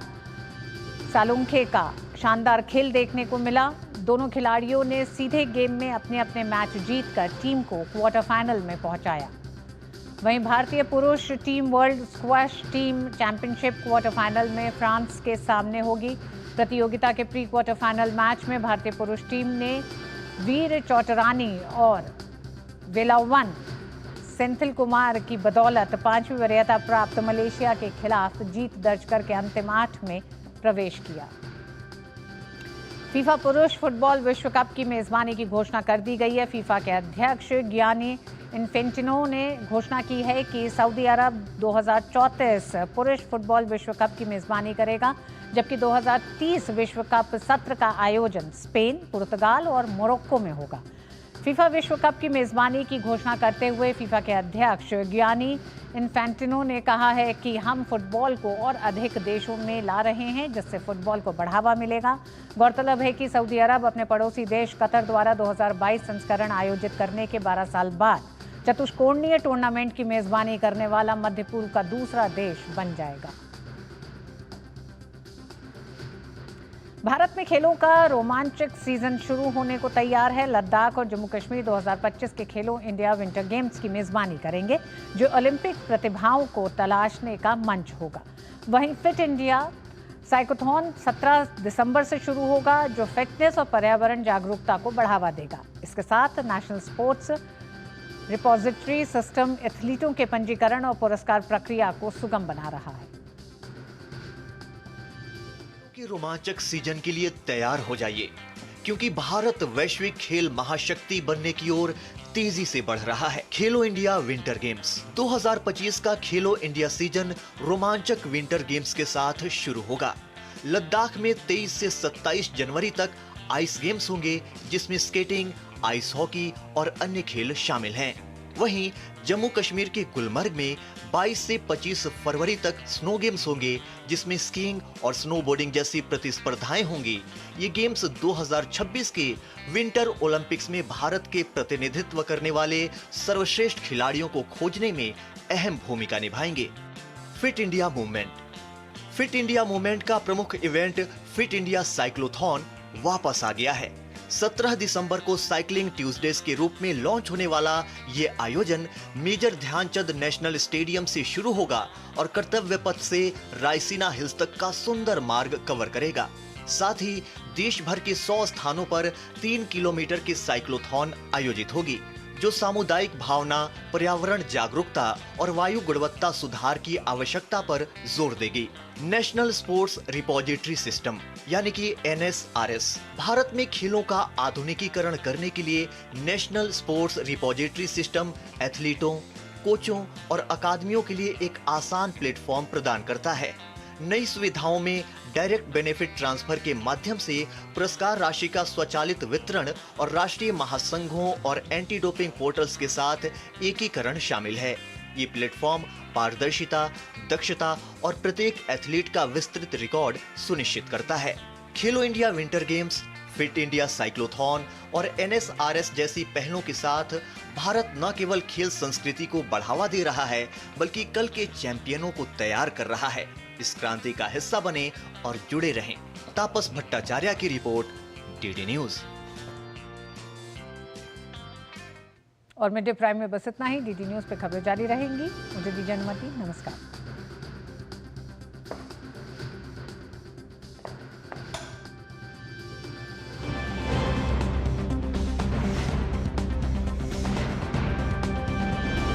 सालुंखे का शानदार खेल देखने को मिला। दोनों खिलाड़ियों ने सीधे गेम में अपने अपने मैच जीतकर टीम को क्वार्टर फाइनल में पहुंचाया। वहीं भारतीय पुरुष team world squash team championship quarter final में फ्रांस के सामने होगी। प्रतियोगिता के प्री क्वार्टर फाइनल मैच में भारतीय पुरुष टीम ने वीर चौटरानी और वेलावन सेंथिल कुमार की बदौलत 5वीं वरीयता प्राप्त मलेशिया के खिलाफ जीत दर्ज करके अंतिम 8 में प्रवेश किया। फीफा पुरुष फुटबॉल विश्व कप की मेजबानी की घोषणा कर दी गई है। फीफा के अध्यक्ष गियानी इन्फेंटिनो ने घोषणा की है कि सऊदी अरब 2034 पुरुष फुटबॉल विश्व कप की मेजबानी करेगा, जबकि 2030 विश्व कप सत्र का आयोजन स्पेन, पुर्तगाल और मोरक्को में होगा। फीफा विश्व कप की मेजबानी की घोषणा करते हुए फीफा के अध्यक्ष गियानी इन्फेंटिनो ने कहा है कि हम फुटबॉल को और अधिक देशों में ला रहे हैं, जिससे फुटबॉल को बढ़ावा मिलेगा। गौरतलब है कि सऊदी अरब अपने पड़ोसी देश कतर द्वारा 2022 संस्करण आयोजित करने के 12 साल बाद चतुष्कोणीय टूर्नामेंट की मेजबानी करने वाला मध्य पूर्व का दूसरा देश बन जाएगा। भारत में खेलों का रोमांचक सीजन शुरू होने को तैयार है। लद्दाख और जम्मू कश्मीर 2025 के खेलो इंडिया विंटर गेम्स की मेजबानी करेंगे, जो ओलंपिक प्रतिभाओं को तलाशने का मंच होगा। वहीं फिट इंडिया साइक्लोथॉन 17 दिसंबर से शुरू होगा, जो फिटनेस और पर्यावरण जागरूकता को बढ़ावा देगा। इसके साथ नेशनल स्पोर्ट्स रिपोजिटरी सिस्टम एथलीटों के पंजीकरण और पुरस्कार प्रक्रिया को सुगम बना रहा है। के रोमांचक सीजन के लिए तैयार हो जाइए, क्योंकि भारत वैश्विक खेल महाशक्ति बनने की ओर तेजी से बढ़ रहा है। खेलो इंडिया विंटर गेम्स 2025 का खेलो इंडिया सीजन रोमांचक विंटर गेम्स के साथ शुरू होगा। लद्दाख में 23 से 27 जनवरी तक आइस गेम्स होंगे, जिसमें स्केटिंग, आइस हॉकी और अन्य खेल शामिल हैं। वहीं जम्मू कश्मीर के गुलमर्ग में 22 से 25 फरवरी तक स्नो गेम्स होंगे, जिसमें स्कीइंग और स्नोबोर्डिंग जैसी प्रतिस्पर्धाएं होंगी। ये गेम्स 2026 के विंटर ओलंपिक्स में भारत के प्रतिनिधित्व करने वाले सर्वश्रेष्ठ खिलाड़ियों को खोजने में अहम भूमिका निभाएंगे। फिट इंडिया मूवमेंट का प्रमुख इवेंट फिट इंडिया साइक्लोथॉन वापस आ गया है। 17 दिसंबर को साइकिलिंग ट्यूसडेज के रूप में लॉन्च होने वाला ये आयोजन मेजर ध्यानचंद नेशनल स्टेडियम से शुरू होगा और कर्तव्य पथ से रायसीना हिल्स तक का सुंदर मार्ग कवर करेगा। साथ ही देश भर के 100 स्थानों पर 3 किलोमीटर की साइक्लोथॉन आयोजित होगी, जो सामुदायिक भावना, पर्यावरण जागरूकता और वायु गुणवत्ता सुधार की आवश्यकता पर जोर देगी। नेशनल स्पोर्ट्स रिपोजिटरी सिस्टम यानी कि NSRS भारत में खेलों का आधुनिकीकरण करने के लिए नेशनल स्पोर्ट्स रिपोजिटरी सिस्टम एथलीटों, कोचों और अकादमियों के लिए एक आसान प्लेटफॉर्म प्रदान करता है। नई सुविधाओं में डायरेक्ट बेनिफिट ट्रांसफर के माध्यम से पुरस्कार राशि का स्वचालित वितरण और राष्ट्रीय महासंघों और एंटी डोपिंग पोर्टल्स के साथ एकीकरण शामिल है। ये प्लेटफॉर्म पारदर्शिता, दक्षता और प्रत्येक एथलीट का विस्तृत रिकॉर्ड सुनिश्चित करता है। खेलो India winter games, fit India cyclothon और NSRS जैसी पहलों के साथ भारत न केवल खेल संस्कृति को बढ़ावा दे रहा है, बल्कि कल के चैंपियनों को तैयार कर रहा है। इस क्रांति का हिस्सा बने और जुड़े रहें। तापस भट्टाचार्य की रिपोर्ट, DD न्यूज। और मिड डे प्राइम में बस इतना ही। DD न्यूज पे खबरें जारी रहेंगी। मुझे दीजिए अनुमति। नमस्कार।